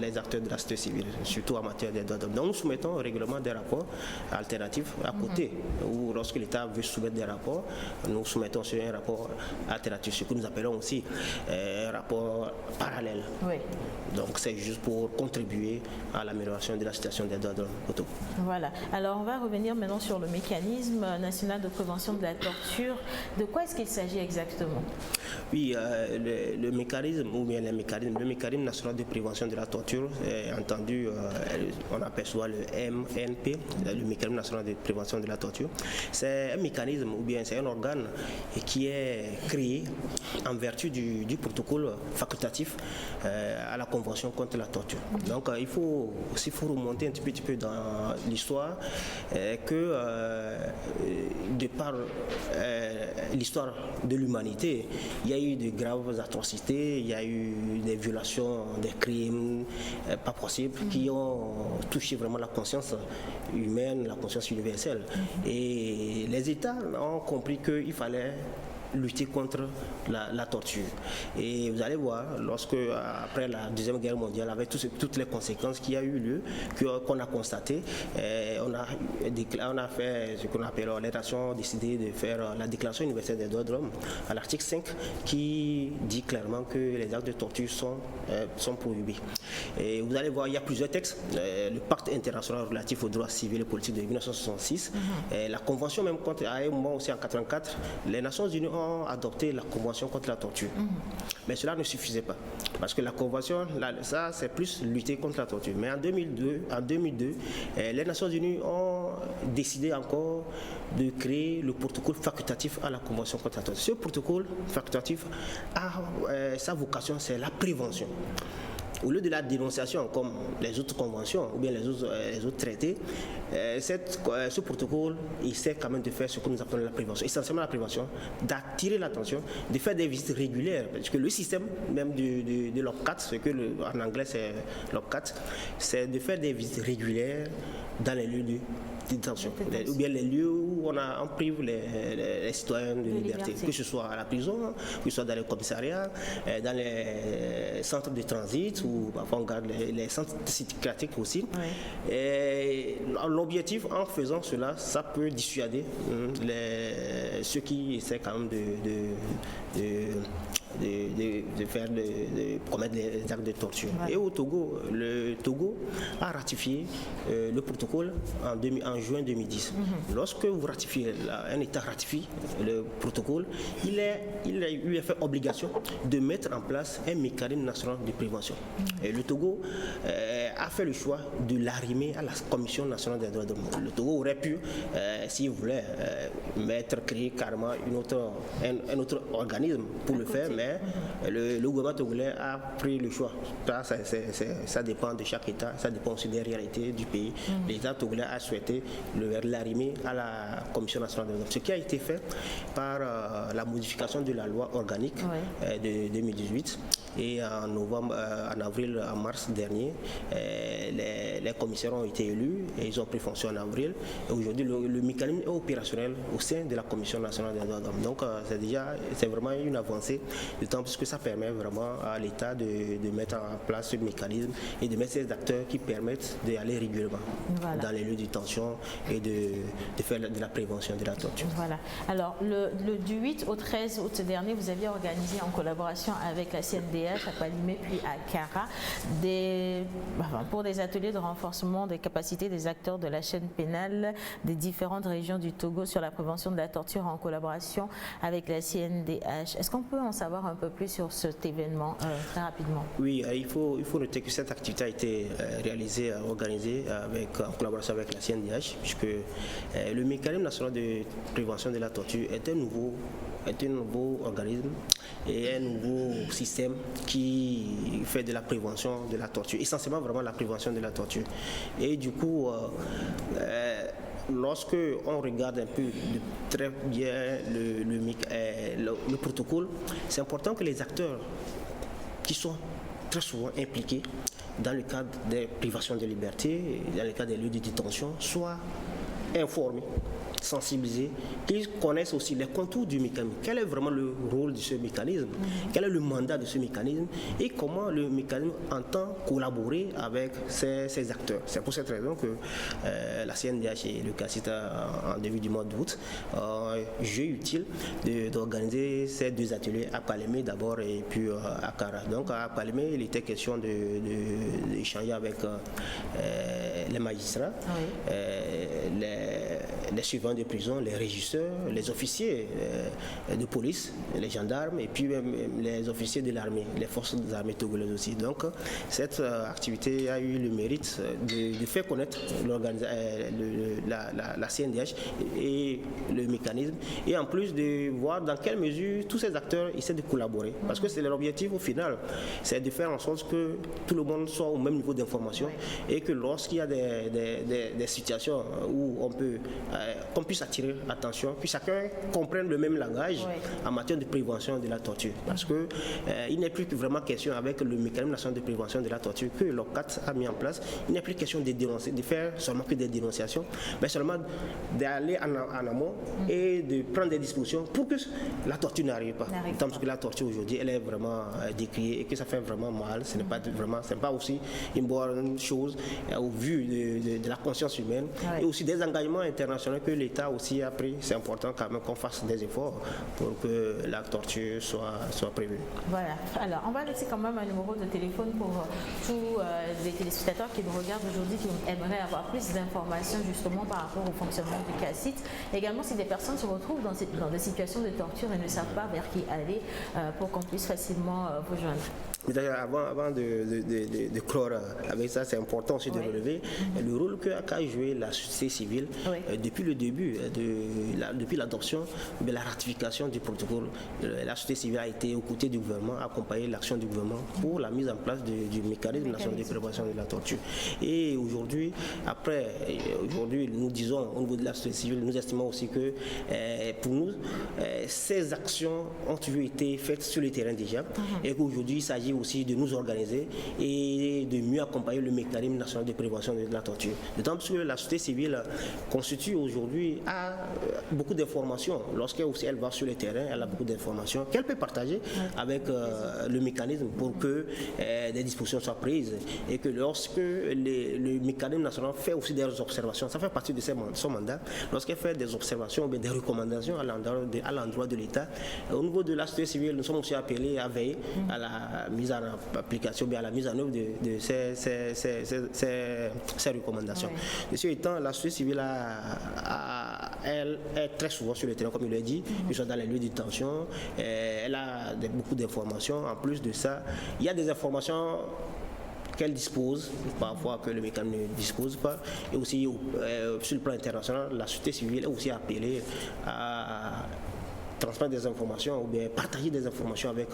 les acteurs de la société civile, surtout en matière des droits de l'homme. Donc nous soumettons régulièrement des rapports alternatifs à côté, ou lorsque l'État veut soumettre des rapports, nous soumettons sur un rapport alternatif, ce que nous appelons aussi un rapport parallèle. Donc c'est juste pour contribuer à l'amélioration de la situation des droits de l'homme. Voilà. Alors on va revenir maintenant sur le mécanisme national de prévention de la torture. De quoi est-ce qu'il s'agit exactement? Oui, le mécanisme le mécanisme national de prévention de la torture, entendu, on aperçoit le MNP, le mécanisme national de prévention de la torture. C'est un mécanisme ou bien c'est un organe qui est créé en vertu du protocole facultatif à la Convention contre la torture. Donc il faut remonter un petit peu dans l'histoire que de par l'histoire de l'humanité, il y a eu de graves atrocités, il y a eu des violations, des crimes pas possibles qui ont touché vraiment la conscience humaine, la conscience universelle. Et les États ont compris qu'il fallait lutter contre la torture. Et vous allez voir, après la Deuxième Guerre mondiale, avec toutes les conséquences qu'il y a eu lieu, qu'on a constaté, on a fait ce qu'on appelle, les nations ont décidé de faire la Déclaration universelle des droits de l'homme à l'article 5 qui dit clairement que les actes de torture sont prohibés. Et vous allez voir, il y a plusieurs textes, le pacte international relatif aux droits civils et politiques de 1966, la convention même à un moment aussi en 1984, les Nations Unies ont adopté la convention contre la torture. Mais cela ne suffisait pas. Parce que la convention, ça c'est plus lutter contre la torture. Mais en 2002, les Nations Unies ont décidé encore de créer le protocole facultatif à la convention contre la torture. Ce protocole facultatif a sa vocation, c'est la prévention. Au lieu de la dénonciation comme les autres conventions ou bien les autres traités, ce protocole essaie quand même de faire ce que nous appelons la prévention, essentiellement la prévention, d'attirer l'attention, de faire des visites régulières, parce que le système même de l'OPCAT, ce que en anglais c'est l'OPCAT, c'est de faire des visites régulières dans les lieux de détention, ou bien les lieux où on prive les citoyens de liberté, que ce soit à la prison, que ce soit dans les commissariats, dans les centres de transit, ou parfois on garde les centres psychiatriques aussi. Et l'objectif en faisant cela, ça peut dissuader ceux qui essaient quand même de commettre des actes de torture. Et au Togo, le Togo a ratifié le protocole en juin 2010. Lorsque vous ratifiez, un État ratifie le protocole, il lui est fait obligation de mettre en place un mécanisme national de prévention. Et le Togo a fait le choix de l'arrimer à la Commission nationale des droits de l'homme. Le Togo aurait pu, s'il voulait, créer carrément un autre organisme pour le faire, mais le gouvernement togolais a pris le choix. Ça dépend de chaque État, ça dépend aussi des réalités du pays. L'État togolais a souhaité l'arrimer à la Commission nationale des droits de l'homme. Ce qui a été fait par la modification de la loi organique de 2018. Et en avril, en mars dernier, les commissaires ont été élus et ils ont pris fonction en avril. Et aujourd'hui, le mécanisme est opérationnel au sein de la Commission nationale des droits de l'homme. Donc, c'est vraiment une avancée, d'autant plus que ça permet vraiment à l'État de mettre en place ce mécanisme et de mettre ces acteurs qui permettent d'aller régulièrement dans les lieux de détention et de faire de la prévention de la torture. Voilà. Alors, du 8 au 13 août dernier, vous aviez organisé en collaboration avec la CNDH à Palimé puis à Kara pour des ateliers de renforcement des capacités des acteurs de la chaîne pénale des différentes régions du Togo sur la prévention de la torture en collaboration avec la CNDH. Est-ce qu'on peut en savoir un peu plus sur cet événement très rapidement? Oui, il faut noter que cette activité a été réalisée, organisée en collaboration avec la CNDH, puisque le mécanisme national de prévention de la torture est un nouveau organisme et un nouveau système qui fait de la prévention de la torture, essentiellement vraiment la prévention de la torture. Et du coup, lorsque on regarde un peu très bien le protocole, c'est important que les acteurs qui sont très souvent impliqués dans le cadre des privations de liberté, dans le cadre des lieux de détention, soient informés, sensibilisés, qu'ils connaissent aussi les contours du mécanisme. Quel est vraiment le rôle de ce mécanisme? Quel est le mandat de ce mécanisme? Et comment le mécanisme entend collaborer avec ces acteurs? C'est pour cette raison que la CNDH et le CACIT, en début du mois d'août, ont jugé utile d'organiser ces deux ateliers à Palimé d'abord et puis à Kara. Donc à Palimé, il était question d'échanger avec les magistrats, les suivants de prison, les régisseurs, les officiers de police, les gendarmes et puis même les officiers de l'armée, les forces des armées togolaises aussi. Donc cette activité a eu le mérite de faire connaître la CNDH et le mécanisme, et en plus de voir dans quelle mesure tous ces acteurs essaient de collaborer. Parce que c'est leur objectif au final, c'est de faire en sorte que tout le monde soit au même niveau d'information et que lorsqu'il y a des situations où qu'on puisse attirer l'attention, puis chacun comprenne le même langage en matière de prévention de la torture. Parce que il n'est plus vraiment question avec le mécanisme national de prévention de la torture que l'OCAT a mis en place, il n'est plus question de dénoncer, de faire seulement que des dénonciations, mais seulement d'aller en amont et de prendre des dispositions pour que la torture n'arrive pas. Tant que la torture aujourd'hui, elle est vraiment décriée et que ça fait vraiment mal, ce n'est pas aussi une bonne chose au vu de la conscience humaine et aussi des engagements internationaux que l'État aussi a pris. C'est important quand même qu'on fasse des efforts pour que la torture soit prévue. Voilà. Alors, on va laisser quand même un numéro de téléphone pour tous les téléspectateurs qui nous regardent aujourd'hui, qui aimeraient avoir plus d'informations justement par rapport au fonctionnement du CACIT. Également, si des personnes se retrouvent dans des situations de torture et ne savent pas vers qui aller, pour qu'on puisse facilement vous joindre. D'ailleurs, avant de clore avec ça, c'est important aussi de relever le rôle qu'a joué la société civile depuis le début, depuis l'adoption de la ratification du protocole. La société civile a été aux côtés du gouvernement, a accompagné l'action du gouvernement pour la mise en place du mécanisme national de prévention de la torture. Et aujourd'hui, nous disons au niveau de la société civile, nous estimons aussi que pour nous, ces actions ont toujours été faites sur le terrain déjà et qu'aujourd'hui, il s'agit aussi de nous organiser et de mieux accompagner le mécanisme national de prévention de la torture. D'autant plus que la société civile constitue aujourd'hui beaucoup d'informations. Lorsqu'elle va sur le terrain, elle a beaucoup d'informations qu'elle peut partager avec le mécanisme pour que des dispositions soient prises et que lorsque le mécanisme national fait aussi des observations, ça fait partie de son mandat, lorsqu'elle fait des observations ou des recommandations à l'endroit de l'État, au niveau de la société civile, nous sommes aussi appelés à veiller à la mise en application, à la mise en œuvre de ces recommandations. De ce étant, la société civile elle est très souvent sur le terrain, comme il l'a dit, que ce soit dans les lieux de détention, elle a beaucoup d'informations. En plus de ça, il y a des informations qu'elle dispose, parfois que le mécanisme ne dispose pas, et aussi sur le plan international, la société civile est aussi appelée à transmettre des informations ou bien partager des informations avec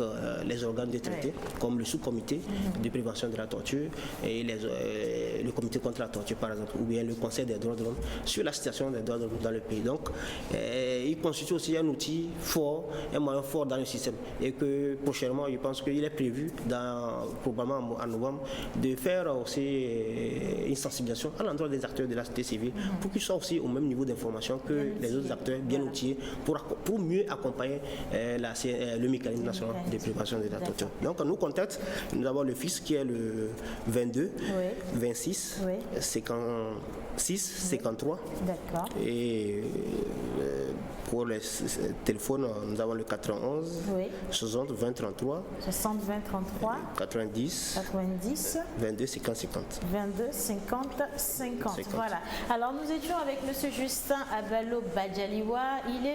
les organes de traité, comme le sous-comité de prévention de la torture et le comité contre la torture, par exemple, ou bien le conseil des droits de l'homme sur la situation des droits de l'homme dans le pays. Donc, il constitue aussi un outil fort, un moyen fort dans le système. Et que prochainement, je pense qu'il est prévu, probablement en novembre, de faire aussi une sensibilisation à l'endroit des acteurs de la société civile pour qu'ils soient aussi au même niveau d'information que les autres acteurs bien outillés pour mieux accompagner le mécanisme national de prévention de la torture. Donc, nous contactons, nous avons le fixe qui est le 22 26 56 53. D'accord. Et pour les téléphones, nous avons le 91 60 20 33 60 20 33 90 22 50 50 22 50 50. Voilà. Alors nous étions avec M. Justin Abalo Badjaliwa. Il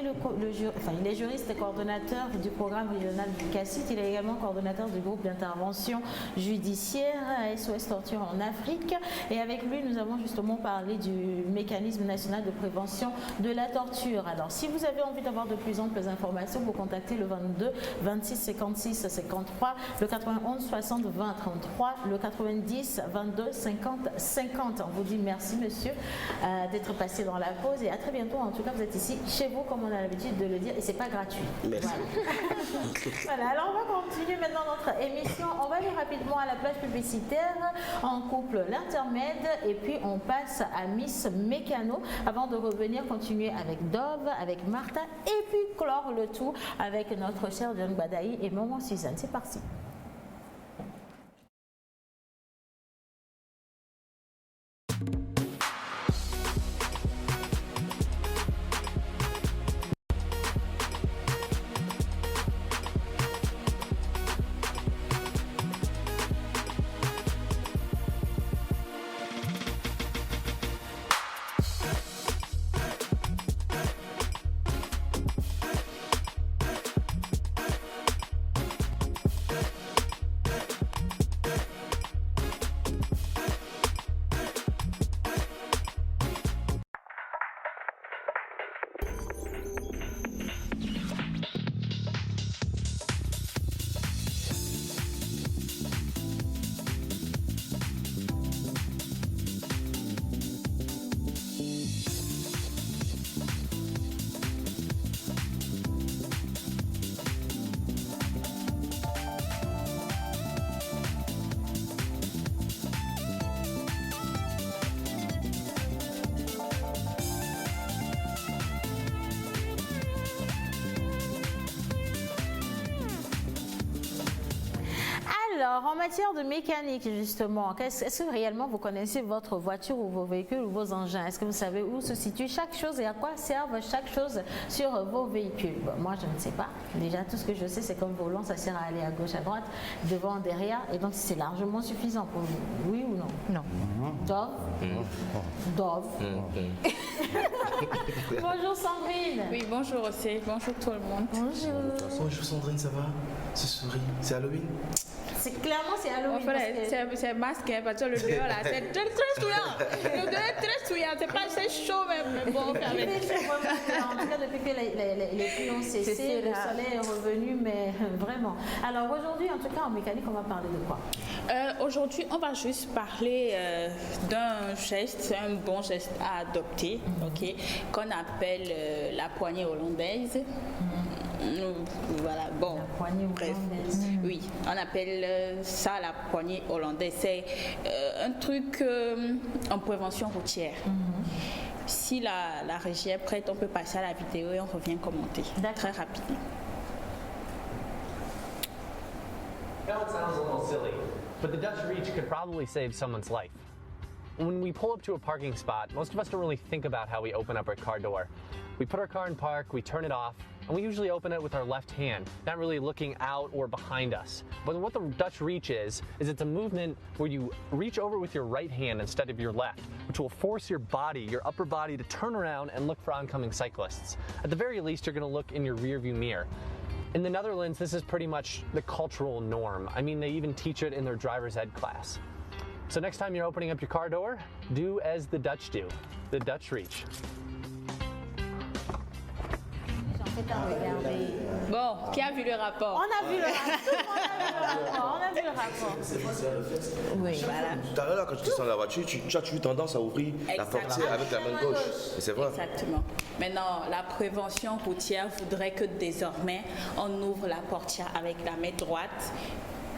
est juriste et coordonnateur du programme régional du CACIT. Il est également coordonnateur du groupe d'intervention judiciaire SOS Torture en Afrique. Et avec lui, nous avons justement parlé du mécanisme national de prévention de la torture. Alors si vous avez envie d'avoir de plus amples informations, vous contactez le 22 26 56 53, le 91 60 20 33, le 90 22 50 50. On vous dit merci monsieur d'être passé dans la pause et à très bientôt. En tout cas, vous êtes ici chez vous comme on a l'habitude de le dire et c'est pas gratuit. Merci. Voilà, alors on va continuer maintenant notre émission. On va aller rapidement à la plage publicitaire. On couple l'intermède et puis on passe à Miss Mécano avant de revenir continuer avec Dove, avec Martha et puis clore le tout avec notre cher John Badaï et Maman Suzanne. C'est parti. Alors, en matière de mécanique, justement, est-ce que réellement vous connaissez votre voiture ou vos véhicules ou vos engins? Est-ce que vous savez où se situe chaque chose et à quoi servent chaque chose sur vos véhicules? Bon, moi, je ne sais pas. Déjà, tout ce que je sais, c'est comme volant, ça sert à aller à gauche, à droite, devant, derrière. Et donc, c'est largement suffisant pour vous. Oui ou non? Non. Dove? Dove. Bonjour Sandrine. Oui, bonjour aussi. Bonjour tout le monde. Bonjour. Bonjour Sandrine, ça va? Tu souris. C'est Halloween? C'est clairement c'est Halloween. C'est masque, hein, parce que le dehors là, c'est très souillant. Le dehors est très souillant. C'est chaud même. Mais bon, en tout cas, depuis que les pluies ont cessé, le soleil est revenu, mais vraiment. Alors aujourd'hui, en tout cas, en mécanique, on va parler de quoi? Aujourd'hui, on va juste parler d'un geste, un bon geste à adopter, ok, qu'on appelle la poignée hollandaise. Voilà, bon, bref, oui, on appelle ça la poignée hollandaise. C'est un truc en prévention routière. Si la régie est prête, on peut passer à la vidéo et on revient commenter très rapidement. Now it sounds a little silly, but the Dutch Reach could probably save someone's life. When we pull up to a parking spot, most of us don't really think about how we open up our car door. We put our car in park, we turn it off, and we usually open it with our left hand, not really looking out or behind us. But what the Dutch Reach is it's a movement where you reach over with your right hand instead of your left, which will force your body, your upper body, to turn around and look for oncoming cyclists. At the very least, you're going to look in your rearview mirror. In the Netherlands, this is pretty much the cultural norm. I mean, they even teach it in their driver's ed class. So next time you're opening up your car door, do as the Dutch do, the Dutch Reach. Bon, qui a vu le rapport? On a vu le rapport. On a vu le rapport. Oui, voilà. Tout à l'heure, quand tu descends de la voiture, tu as eu tendance à ouvrir la portière avec la main gauche. C'est vrai. Exactement. Maintenant, la prévention routière voudrait que désormais, on ouvre la portière avec la main droite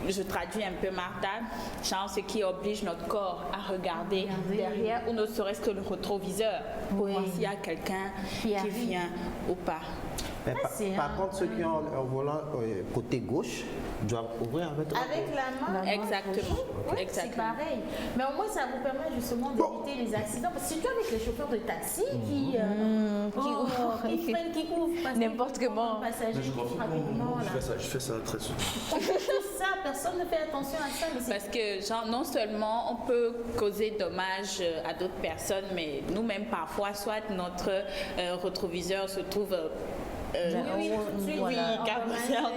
je traduis un peu Martha, genre ce qui oblige notre corps à regarder derrière ou ne serait-ce que le rétroviseur pour voir s'il y a quelqu'un qui vient ou pas. Mais par contre, ceux qui ont un volant côté gauche doivent ouvrir avec la main. Exactement. Oui, c'est pareil. Mais au moins, ça vous permet justement d'éviter les accidents. Parce que surtout avec les chauffeurs de taxi qui freinent, qui ouvrent n'importe comment. Je fais ça très souvent. Tout ça, personne ne fait attention à ça. Parce que genre, non seulement on peut causer dommage à d'autres personnes, mais nous-mêmes parfois, soit notre rétroviseur se trouve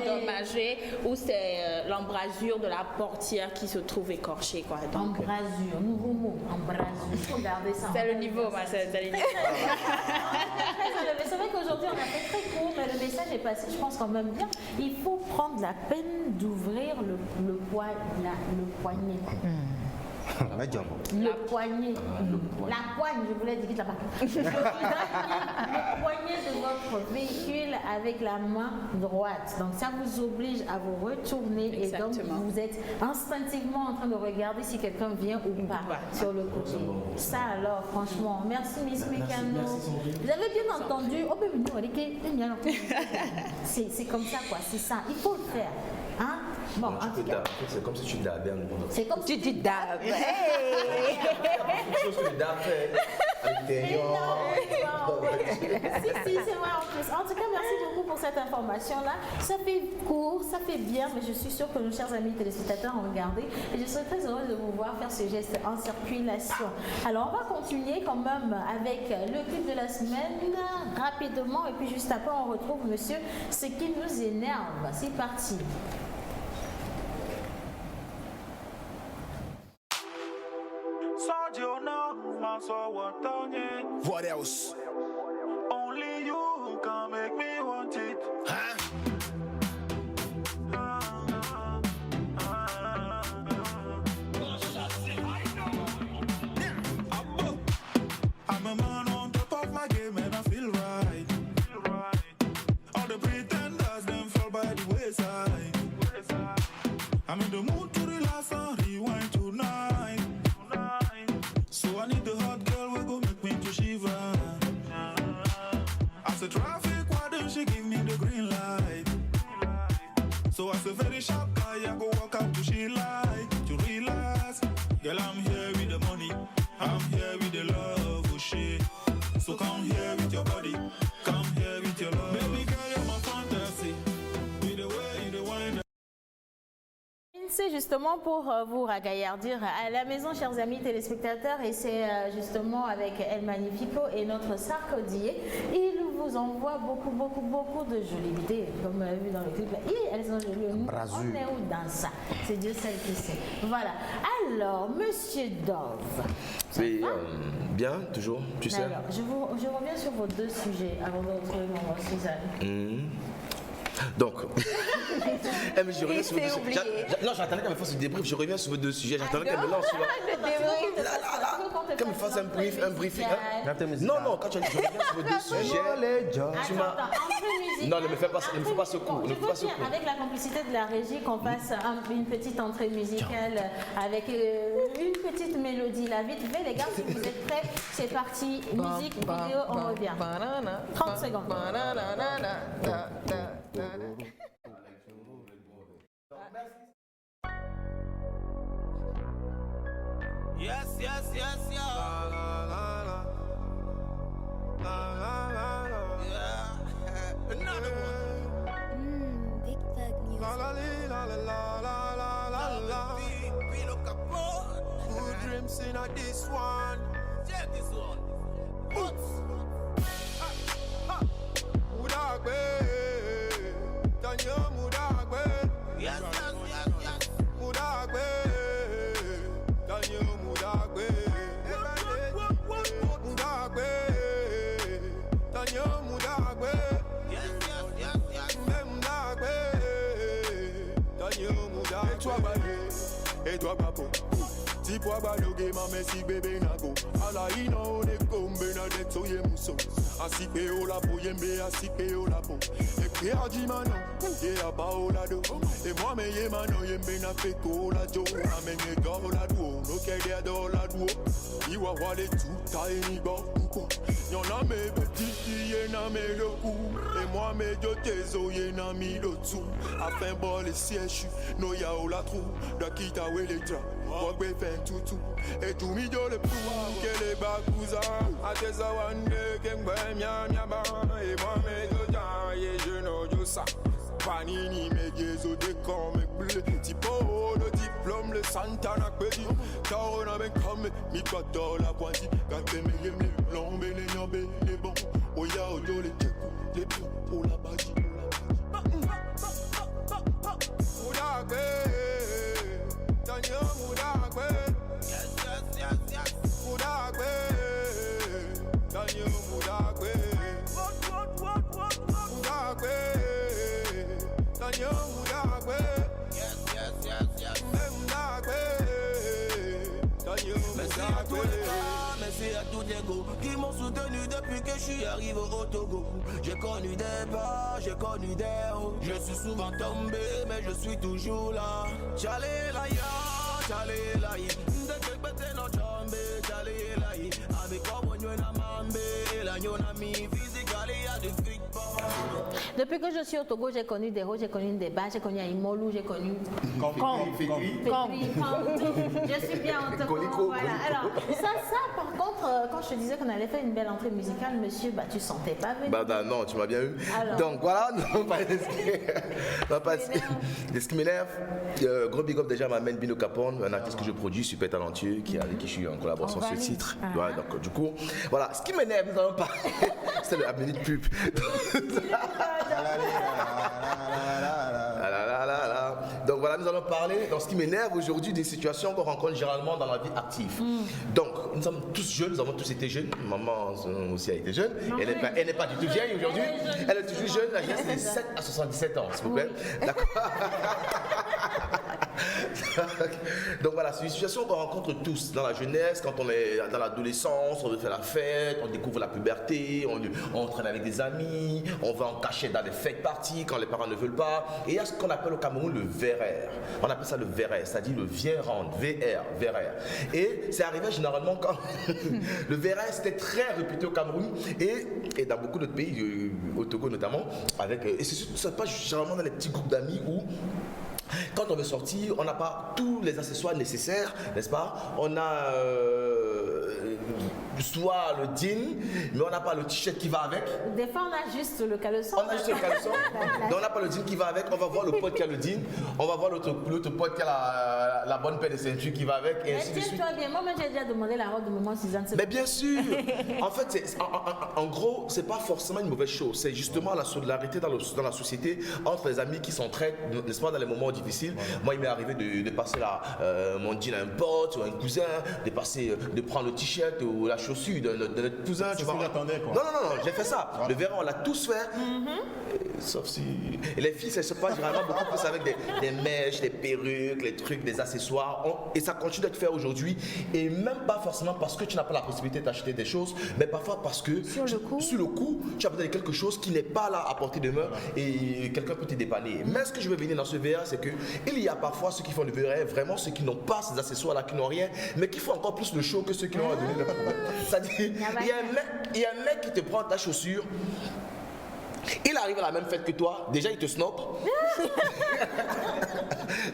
endommagé ou c'est l'embrasure de la portière qui se trouve écorchée. Embrasure, nouveau mot, embrasure. Regardez ça. C'est le niveau, c'est le niveau. C'est vrai qu'aujourd'hui on a fait très court, mais le message est passé, je pense quand même bien. Il faut prendre la peine d'ouvrir le poignet. Le poignet. La poigne, je voulais dire là-bas. Le poignet de votre véhicule avec la main droite. Donc ça vous oblige à vous retourner. Exactement. Et donc vous êtes instinctivement en train de regarder si quelqu'un vient ou pas sur le côté. Ça alors, franchement, merci Miss Mécano. Vous avez bien entendu. C'est comme ça quoi, c'est ça. Il faut le faire. Hein? Bon, c'est comme si tu dabais. C'est comme si tu dabes. Quelque chose que tu dabes à l'intérieur. Si, c'est vrai en plus. En tout cas, merci beaucoup pour cette information-là. Ça fait court, ça fait bien, mais je suis sûre que nos chers amis téléspectateurs ont regardé. Et je serais très heureuse de vous voir faire ce geste en circulation. Alors, on va continuer quand même avec le clip de la semaine rapidement. Et puis juste après, on retrouve monsieur Ce qui nous énerve. C'est parti. What else? Only you can make me want it. Huh? I'm a man on top of my game and I feel right. All the pretenders them fall by the wayside. I'm in the mood to relax and rewind tonight. So I need the hot girl we go make me to shiver. As the traffic warden, she give me the green light. So as a very sharp guy, I go walk up to she like to relax. Girl, I'm here with the money, I'm here with the love, oh shit. So come here with your body, come here with your love. Baby girl, you're my fantasy. With the way you the wine. C'est justement pour vous ragaillardir à la maison, chers amis téléspectateurs, et c'est justement avec El Magnifico et notre Sarkodier. Il vous envoie beaucoup de jolies vidéos, comme vous l'avez vu dans le clip. Et elles sont jolies. On est où dans ça? C'est Dieu seul qui sait. Voilà. Alors, Monsieur Dove. Oui, bien, toujours, tu sais. Alors, je reviens sur vos deux sujets avant de retrouver maman Suzanne. Donc, mais je reviens sur vos deux sujets. Non, j'attendais qu'elle me fasse le débrief. Je reviens sur vos deux sujets. J'attendais qu'elle me lance sur qu'elle me fasse un briefing. Non, quand tu as dit je reviens sur vos deux sujets, tu m'as. Non, ne me fais pas ce coup. Avec la complicité de la régie, qu'on fasse une petite entrée musicale avec une petite mélodie. Là, vite fait, les gars, si vous êtes prêts, c'est parti. Musique, vidéo, on revient. 30 secondes. Yes, yeah. Yeah. Another one. Big Thug music. La. Pino Capone. Who dreams in this one? Check this one. Mudagbe. Tanyo Mudagbe. Yes. Mudagbe. Tanyo Mudagbe. Mudagbe. Tanyo Mudagbe. Yes. Mudagbe. Tanyo Mudagbe. Et toi, Babo. Tipwa baloge mame si bebe nago. Ala ina one kombe na dekso ye muso. Asipe o la po yembe asipe o la po. E pe aji mano ye abaola do. E moi me ye mano yembe na feko la jo. Amenye do la duo no kede do la duo. Iwa wale tuta eni bo uko. Y'en a mes petits ye na me le cou. Et moi mes jotezo ye na mi le tout. Afin bon les sièges no ya o la trou. Da kita we les tra. Rogbe fin toutou. Et tout mi jo le pou. Que les bakouza. A te sa wande kengbe mia mia ba. Et moi mes jotan ye je no jo sa. Panini me gezo de quand me bleu. Tipo le diplôme le Santana kwedi. Karona ben comme mi koto la pointi. Gate me yem le lombe le nyombe le bon. Oya odo le tchekou le pion. O la baji Mudagwe Daniel Mudagwe Yes yes yes yes Mudagwe Daniel Mudagwe Mudagwe Daniel Mudagwe Yes yes yes yes Mudagwe Daniel Mudagwe. Merci à tous les go qui m'ont soutenu depuis que je suis arrivé au Togo. J'ai connu des bas, j'ai connu des hauts. Je suis souvent tombé, mais je suis toujours là. J'allais là, j'allais là, dès que j'étais dans chambre, j'allais là, avec comme on y a mambe, là y a mi physique, allez à des fric. Depuis que je suis au Togo, j'ai connu des hauts, j'ai connu des bas, j'ai connu Aïmolou, j'ai connu Je suis bien en Togo. Voilà. Alors, ça, par contre, quand je te disais qu'on allait faire une belle entrée musicale, monsieur, bah tu sentais pas venir. Bah non, tu m'as bien eu. Alors. Donc voilà, non, pas ce qui m'énerve. Gros big up déjà à ma main Bino Capone, un artiste que je produis, super talentueux, avec qui je suis en collaboration sur le titre. Voilà, donc du coup, voilà, ce qui m'énerve, nous allons parler. C'est la minute pub. Donc voilà, nous allons parler dans ce qui m'énerve aujourd'hui des situations qu'on rencontre généralement dans la vie active. Donc nous sommes tous jeunes, nous avons tous été jeunes. Maman aussi a été jeune. Elle n'est pas du tout vieille aujourd'hui. Elle est toujours jeune, la jeunesse c'est de 7 à 77 ans, s'il vous plaît. D'accord. Donc voilà, c'est une situation qu'on rencontre tous dans la jeunesse, quand on est dans l'adolescence, on veut faire la fête, on découvre la puberté, on traîne avec des amis, on va en cacher dans des fêtes parties quand les parents ne veulent pas. Et il y a ce qu'on appelle au Cameroun le VRR. On appelle ça le VRR, c'est-à-dire le viens rendre, VRR. Et c'est arrivé généralement quand le VRR c'était très réputé au Cameroun et dans beaucoup d'autres pays, au Togo notamment, et c'est pas généralement dans les petits groupes d'amis où quand on veut sortir, on n'a pas tous les accessoires nécessaires, n'est-ce pas? On a soit le jean, mais on n'a pas le t-shirt qui va avec. Des fois, on a juste le caleçon. On a juste le caleçon. Donc on n'a pas le jean qui va avec. On va voir le pote qui a le jean. On va voir l'autre pote qui a la bonne paire de ceinture qui va avec. Et ainsi de suite. Toi bien, moi j'ai déjà demandé la robe de maman Suzanne. Mais bien sûr. En fait, en gros, c'est pas forcément une mauvaise chose. C'est justement la solidarité dans la société entre les amis qui s'entraident, n'est-ce pas, dans les moments difficiles. Voilà. Moi, il m'est arrivé de passer mon jean à un pote ou à un cousin, de prendre le t-shirt ou la chaussure de notre cousin. Tu vois. Non, j'ai fait ça. Voilà. Le verre, on l'a tous fait. Sauf si. Et les filles, ça se passe généralement beaucoup plus avec des mèches, des perruques, les trucs, des accessoires. Et ça continue d'être fait aujourd'hui. Et même pas forcément parce que tu n'as pas la possibilité d'acheter des choses, mais parfois parce que sur le coup, tu as besoin de quelque chose qui n'est pas là à portée de main et quelqu'un peut te dépanner. Mais ce que je veux venir dans ce VR, c'est que il y a parfois ceux qui font le VR, vraiment ceux qui n'ont pas ces accessoires-là, qui n'ont rien, mais qui font encore plus le show que ceux qui l'ont donné le problème. C'est-à-dire, il y a un mec qui te prend ta chaussure. Il arrive à la même fête que toi, déjà il te snob.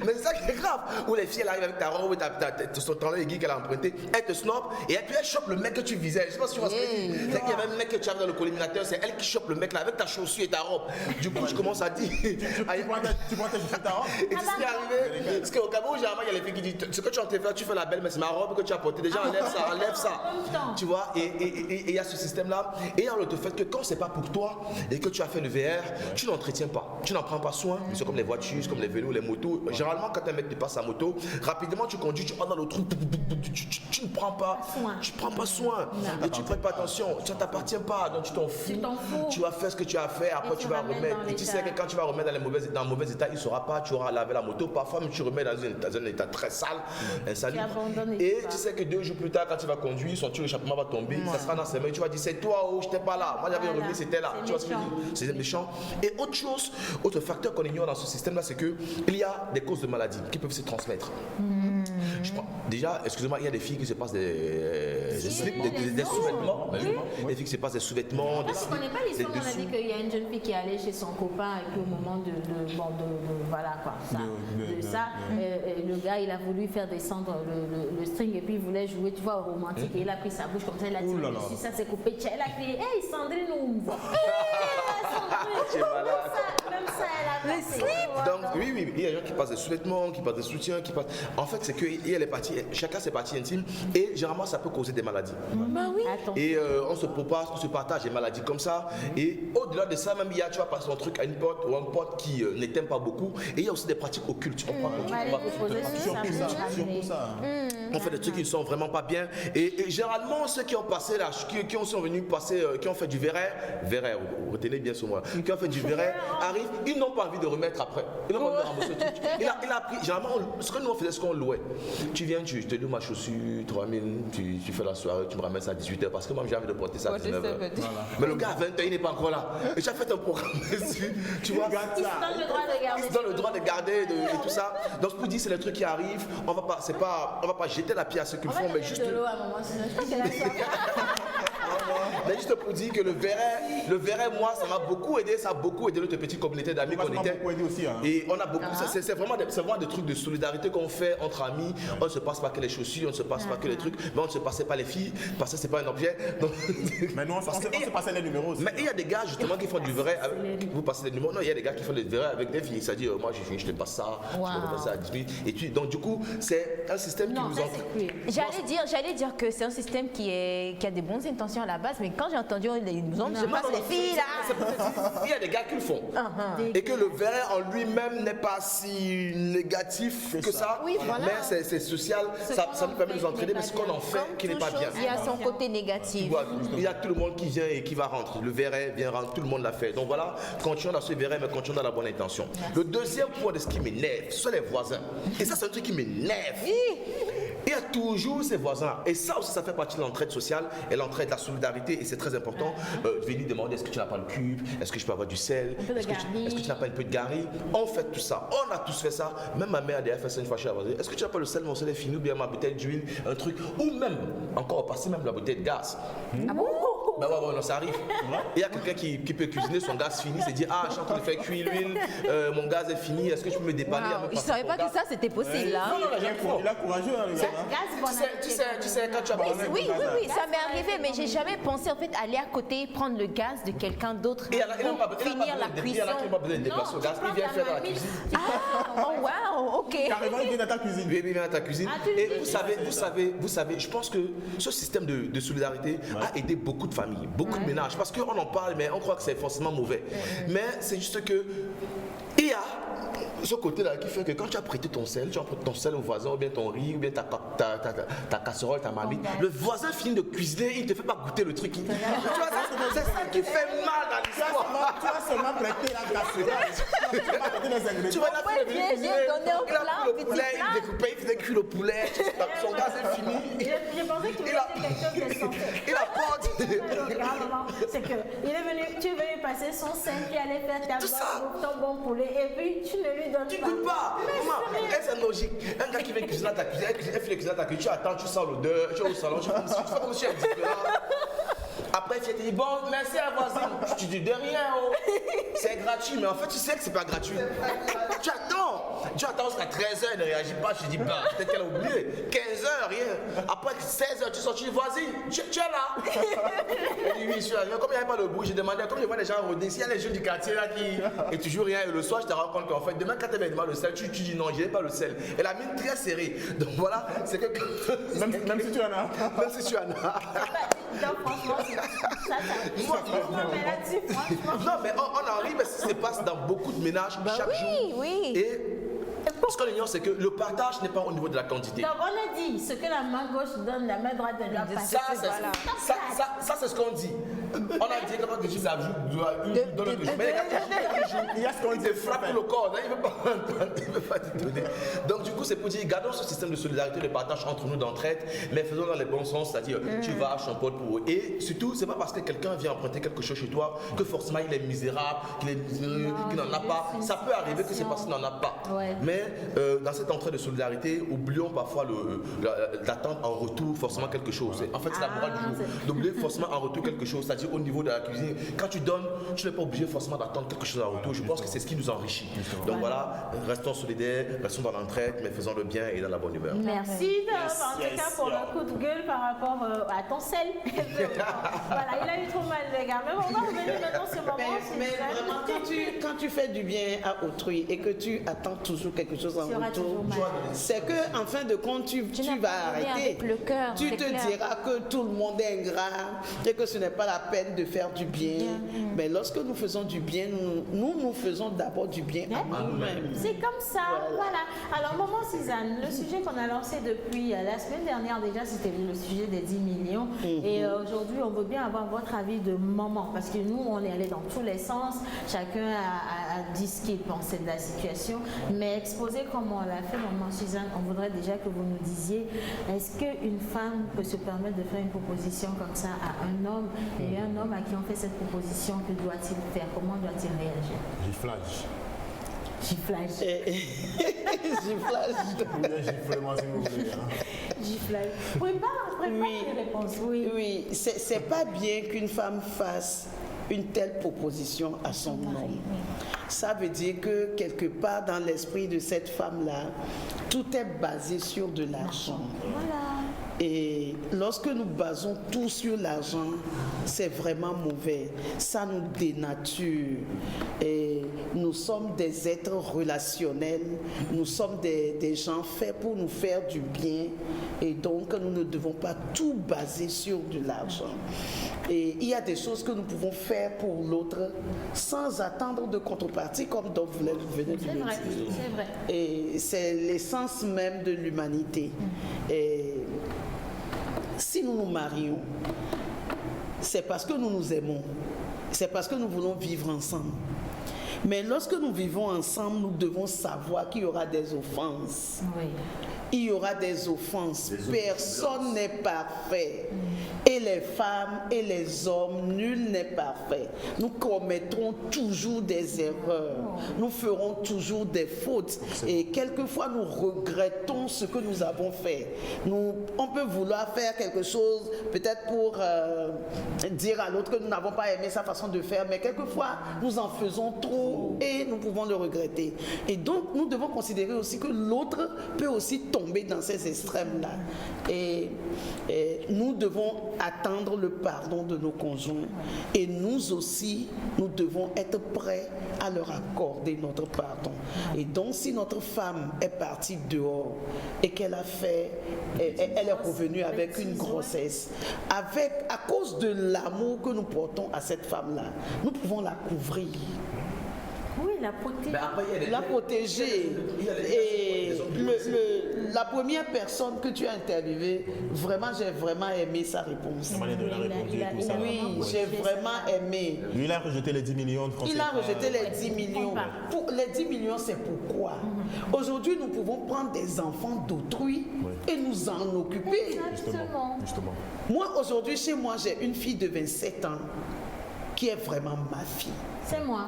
Mais c'est ça qui est grave. Où les filles elles arrivent avec ta robe et son talent aiguë qu'elle a emprunté, elle te snob et puis elle chope le mec que tu visais. Je sais pas si tu vois ce que je veux dire. C'est qu'il y avait un mec que tu avais dans le colliminateur, c'est elle qui chope le mec là avec ta chaussure et ta robe. Du coup, je commence à dire. Tu prends ta chaussure et ta robe. Et tu sais ce qui est arrivé? Parce qu'au Cameroun, généralement, il y a les filles qui disent ce que tu es en train de faire, tu fais la belle, mais c'est ma robe que tu as portée. Déjà, enlève ça. Tu vois, et il y a ce système là. Et il y a le fait que quand c'est pas pour toi et que tu as fait le VR, tu n'entretiens pas, tu n'en prends pas soin. C'est comme les voitures, c'est comme les vélos, les motos. Généralement, quand un mec te passe sa moto, rapidement tu conduis, tu vas dans le trou, tu ne prends pas soin. Et tu ne prêtes pas attention, ça ne t'appartient pas, donc tu t'en fous. Tu vas faire ce que tu as fait, après tu vas remettre. Et tu sais que quand tu vas remettre dans le mauvais état, il ne saura pas, tu auras lavé la moto. Parfois, même tu remets dans un état très sale, insalubre. Et tu sais que 2 jours plus tard, quand tu vas conduire, son tuyau d'échappement va tomber, ça sera dans ses mains. Tu vas dire, c'est toi, oh, je n'étais pas là. Moi, j'avais remis, c'était là. Tu vois ce que je veux dire? C'est méchant. Et autre facteur qu'on ignore dans ce système-là, c'est qu'il y a des causes de maladies qui peuvent se transmettre. Déjà, excusez-moi, il y a des filles qui se passent des sous-vêtements. Des filles qui se passent des sous-vêtements. Je ne connais pas l'histoire, on a dit qu'il y a une jeune fille qui est allée chez son copain et puis au moment de le gars, il a voulu faire descendre le string et puis il voulait jouer, tu vois, au romantique. Et il a pris sa bouche comme ça, il a tiré dessus, ça s'est coupé. Elle a crié, hey Sandrine, on voit. Même ça, elle a passé. Donc, oui, il y a des gens qui passent des sous-vêtements, qui passent des soutiens, qui passent. En fait, c'est qu'il y a les parties, chacun ses parties intimes, et généralement, ça peut causer des maladies. Et on se partage des maladies comme ça. Et au-delà de ça, même, tu vas passer un truc à une pote ou un pote qui ne t'aime pas beaucoup. Et il y a aussi des pratiques occultes. On fait des trucs qui ne sont vraiment pas bien. Et généralement, ceux qui ont passé là, qui ont fait du verret, retenez bien sur moi, qui ont fait du verret, arrivent, ils n'ont pas envie de remettre après. Ils n'ont pas envie de rembourser le truc. Il a pris, généralement, ce que nous on faisait, ce qu'on louait. Tu viens, je te loue ma chaussure, 3000, tu fais la soirée, tu me ramènes ça à 18h parce que moi j'ai envie de porter ça à 19h. Voilà. Mais le gars à 20h, il n'est pas encore là. Et tu as fait un programme dessus, tu vois. Il se donne le droit de garder. Il se donne le droit de garder et tout ça. Donc je peux dire, c'est les trucs qui arrivent. On va pas jeter la pierre à ceux qui le font, mais juste. De l'eau à un moment, sinon je pense qu'elle Mais juste pour dire que le verret, moi, ça m'a beaucoup aidé, ça a beaucoup aidé notre petite communauté d'amis qu'on était. Aussi, hein. Et on a beaucoup, c'est vraiment des trucs de solidarité qu'on fait entre amis. On ne se passe pas que les chaussures, on ne se passe pas que les trucs, mais on ne se passait pas les filles, parce que c'est pas un objet. Donc, mais non, on se passait les numéros aussi. Mais il y a des gars justement qui font du verret, vous passez les numéros, non, il y a des gars qui font des verrets avec des filles, c'est-à-dire moi j'ai fini, je te passe ça, je te passe ça à 18. Et donc du coup, c'est un système qui nous entraîne. J'allais dire que c'est un système qui a des bonnes intentions à la base, mais quand j'ai entendu les hommes se passent les filles là. Il y a des gars qui le font. Et que le verret en lui-même n'est pas si négatif que ça. Oui, voilà. Mais c'est social, ça nous permet de nous entraîner, mais ce qu'on en fait qui n'est pas bien. Il y a son côté négatif. Il y a tout le monde qui vient et qui va rentrer. Le verret vient rentrer, tout le monde l'a fait. Donc voilà, continuons dans ce verret, mais continuons dans la bonne intention. Le deuxième point de ce qui m'énerve, ce sont les voisins. Et ça, c'est un truc qui m'énerve. Il y a toujours ces voisins. Et ça aussi, ça fait partie de l'entraide sociale et l'entraide de la solidarité. Et c'est très important. Venir demander est-ce que tu n'as pas le cube? Est-ce que je peux avoir du sel? Est-ce que tu n'as pas un peu de gari? On fait tout ça. On a tous fait ça. Même ma mère a déjà fait ça une fois chez la voisine. Est-ce que tu n'as pas le sel? Mon sel est fini ou bien ma bouteille d'huile? Un truc. Ou même, encore passer même la bouteille de gaz. Ah bon? Ben ouais, non, ça arrive. Il y a quelqu'un qui peut cuisiner, son gaz fini, c'est dire je suis en train de faire cuire l'huile, mon gaz est fini, est-ce que je peux me dépanner? Je ne savais pas que ça c'était possible là. Non, il est courageux, hein, le gars. Tu sais, quand tu as passé. Oui, ça m'est arrivé, mais j'ai jamais pensé en fait aller à côté prendre le gaz de quelqu'un d'autre pour finir la cuisson. Il y en a qui n'ont pas besoin de déplacer au gaz, il vient faire dans la cuisine. Oh wow, ok. Carrément, il vient dans ta cuisine. Oui, il vient dans ta cuisine. Et vous savez, je pense que ce système de solidarité a aidé beaucoup de familles, beaucoup de ménages, parce qu'on en parle, mais on croit que c'est forcément mauvais. Mais c'est juste que il y a ce côté-là qui fait que quand tu as prêté ton sel, tu as prêté ton sel au voisin, ou bien ton riz, ou bien ta casserole, ta marmite, le voisin finit de cuisiner, il ne te fait pas goûter le truc. Tu vois, c'est ça qui fait mal dans l'histoire. Tu as seulement prêté la casserole. Tu vois, il a pris le poulet, il découpait, il faisait cuire le poulet, son gaz est fini. Je pensais que tu voulais dire quelque chose de santé. Il apporte. C'est que tu es venu passer son sel, tu allais faire ton bon poulet, et puis tu ne lui donnes tu goûtes pas. C'est logique. Un gars qui vient cuisiner à ta cuisine, un fille cuisiner à ta cuisine, tu attends, tu sens l'odeur, tu es au salon, tu fais comme si elle est différente. Après, tu te dis, bon, merci à la voisine. Tu dis de rien, c'est gratuit, mais en fait, tu sais que c'est pas gratuit. Tu attends jusqu'à 13h, elle ne réagit pas. Tu te dis, bah, peut-être qu'elle a oublié. 15h, rien. Après 16h, tu sors, tu dis, voisine, tu es là. Elle dit, oui, je suis là. Comme il n'y avait pas de bruit, j'ai demandé, comme je vois les gens rôder, s'il y a les jeunes du quartier là qui. Et tu joues rien, et le soir, je te rends compte qu'en fait, demain, quand tu avais demandé le sel, tu dis, non, je n'ai pas le sel. Elle a mis très serré. Donc voilà, c'est que. Même si tu en as. Même si tu en as. Donc franchement, Non, mais on arrive à ce qui se passe dans beaucoup de ménages chaque jour. Oui. Et ce qu'on ignore, c'est que le partage n'est pas au niveau de la quantité. Donc on a dit, ce que la main gauche donne, la main droite ne doit pas. Ça, c'est ce qu'on dit. On a dit que quand tu l'ajoutes, donne le mais il y a ce qu'on dit, frappe le corps. Il ne veut pas te donner. Donc du coup, c'est pour dire, gardons ce système de solidarité, de partage entre nous, d'entraide, mais faisons dans le bon sens, c'est-à-dire tu vas acheter un pote pour eux. Et surtout, c'est pas parce que quelqu'un vient emprunter quelque chose chez toi que forcément il est misérable, qu'il n'en a pas. Ça peut arriver que c'est parce qu'il n'en a pas. Mais dans cette entraide de solidarité, oublions parfois d'attendre en retour forcément quelque chose. En fait, c'est la morale du jour. D'oublier forcément en retour quelque chose, c'est-à-dire au niveau de la cuisine. Quand tu donnes, tu n'es pas obligé forcément d'attendre quelque chose en retour. Je pense que c'est ce qui nous enrichit. Donc voilà, restons solidaires, restons dans l'entraide, mais faisons le bien et dans la bonne humeur. Merci en tout cas pour le coup de gueule par rapport à ton sel. Voilà, il a eu trop mal les gars. Mais on va revenir maintenant sur ce moment. Mais vraiment, quand tu fais du bien à autrui et que tu attends toujours quelque chose en retour, c'est que en fin de compte, tu vas arrêter. Tu te diras que tout le monde est ingrat et que ce n'est pas la peine de faire du bien. Mais lorsque nous faisons du bien, nous faisons d'abord du bien à nous-mêmes. C'est comme ça, voilà. Alors, maman Suzanne, le sujet qu'on a lancé depuis la semaine dernière déjà, c'était le sujet des 10 millions. Et aujourd'hui, on veut bien avoir votre avis de maman, parce que nous, on est allé dans tous les sens. Chacun a dit ce qu'il pensait de la situation. Mais exposé comme on l'a fait, maman Suzanne, on voudrait déjà que vous nous disiez, est-ce qu'une femme peut se permettre de faire une proposition comme ça à un homme, et un homme à qui on fait cette proposition, que doit-il faire? Comment doit-il réagir? Giflage. Giflage. Giflage. Giflement si vous voulez. Giflage. Prépare les réponses. Oui, c'est pas bien qu'une femme fasse une telle proposition à son homme. Ça veut dire que quelque part dans l'esprit de cette femme-là, tout est basé sur de l'argent. Voilà. Et lorsque nous basons tout sur l'argent, c'est vraiment mauvais. Ça nous dénature. Et nous sommes des êtres relationnels. Nous sommes des gens faits pour nous faire du bien. Et donc, nous ne devons pas tout baser sur de l'argent. Et il y a des choses que nous pouvons faire pour l'autre sans attendre de contrepartie, comme Dov venait de le dire. C'est vrai. Et c'est l'essence même de l'humanité. Et si nous nous marions, c'est parce que nous nous aimons. C'est parce que nous voulons vivre ensemble. Mais lorsque nous vivons ensemble, nous devons savoir qu'il y aura des offenses. Oui. Il y aura des offenses. Personne n'est parfait. Et les femmes et les hommes, nul n'est parfait. Nous commettrons toujours des erreurs. Nous ferons toujours des fautes. Et quelquefois, nous regrettons ce que nous avons fait. On peut vouloir faire quelque chose, peut-être pour dire à l'autre que nous n'avons pas aimé sa façon de faire, mais quelquefois, nous en faisons trop et nous pouvons le regretter. Et donc, nous devons considérer aussi que l'autre peut aussi tomber dans ces extrêmes-là. Et nous devons attendre le pardon de nos conjoints. Et nous aussi, nous devons être prêts à leur accorder notre pardon. Et donc, si notre femme est partie dehors et qu'elle a fait, elle est revenue avec une grossesse, à cause de l'amour que nous portons à cette femme-là, nous pouvons la couvrir. Oui, la protéger. Mais après, la protéger. Et la première personne que tu as interviewée, vraiment, j'ai vraiment aimé sa réponse. Oui, j'ai vraiment aimé. Lui, il a rejeté les 10 millions de francs. Il a rejeté les 10 millions. Les 10 millions, c'est pourquoi. Aujourd'hui, nous pouvons prendre des enfants d'autrui et nous en occuper. Justement. Moi, aujourd'hui, chez moi, j'ai une fille de 27 ans qui est vraiment ma fille. C'est moi.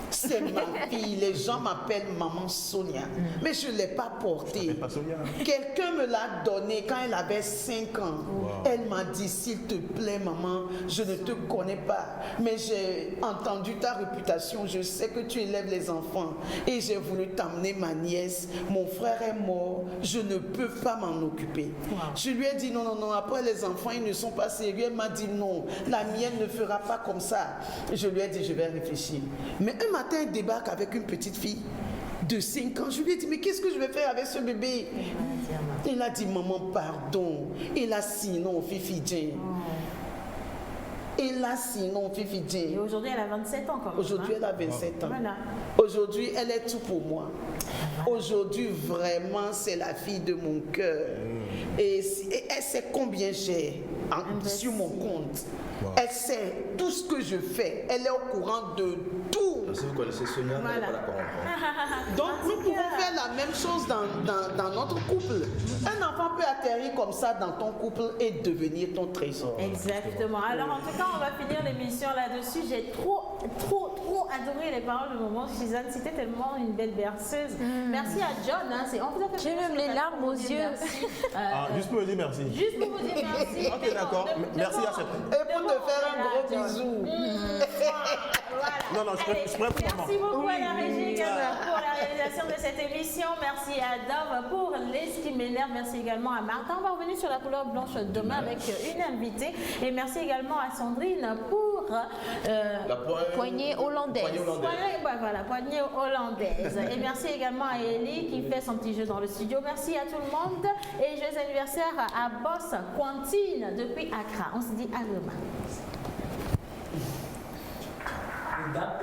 C'est ma fille. Les gens m'appellent maman Sonia. Mais je ne l'ai pas portée. Quelqu'un me l'a donnée quand elle avait 5 ans. Wow. Elle m'a dit, s'il te plaît, maman, je ne te connais pas. Mais j'ai entendu ta réputation. Je sais que tu élèves les enfants. Et j'ai voulu t'amener ma nièce. Mon frère est mort. Je ne peux pas m'en occuper. Wow. Je lui ai dit, non. Après, les enfants, ils ne sont pas sérieux. Elle m'a dit, non, la mienne ne fera pas comme ça. Je lui ai dit, je vais réfléchir. Mais un matin, il débarque avec une petite fille de 5 ans. Je lui ai dit, mais qu'est-ce que je vais faire avec ce bébé? Il a dit, maman, pardon. Il a sinon, Fifi Jane. Et là, sinon, Fifi dit. Et aujourd'hui, elle a 27 ans quand même. Aujourd'hui, elle a 27 ans. Voilà. Aujourd'hui, elle est tout pour moi. Aujourd'hui, vraiment, c'est la fille de mon cœur. Et elle sait combien j'ai sur mon compte. Elle sait tout ce que je fais. Elle est au courant de tout. Si vous connaissez Sonia, vous n'allez pas la comprendre. Donc, nous pouvons faire la même chose dans notre couple. Un enfant peut atterrir comme ça dans ton couple et devenir ton trésor. Exactement. Alors, en tout cas, on va finir l'émission là-dessus. J'ai trop adoré les paroles de maman Suzanne. C'était tellement une belle berceuse. Merci à John. Hein. On vous a fait j'ai même les larmes aux yeux. Juste pour me dire merci. Juste pour vous dire merci. Ok, d'accord. Merci à cette. Et pour te faire un gros bisou. Non, je prends pour maman. Merci beaucoup à la régie également pour la réalisation de cette émission. Merci à Dove pour les qui m'énerve. Merci également à Martin. On va revenir sur la couleur blanche demain avec une invitée. Et merci également à Sandrine pour la poignée hollandaise. Voilà, poignée hollandaise. Et merci également à Ellie qui fait son petit jeu dans le studio. Merci à tout le monde. Et joyeux anniversaire à Boss Quantine depuis Accra. On se dit à demain. Date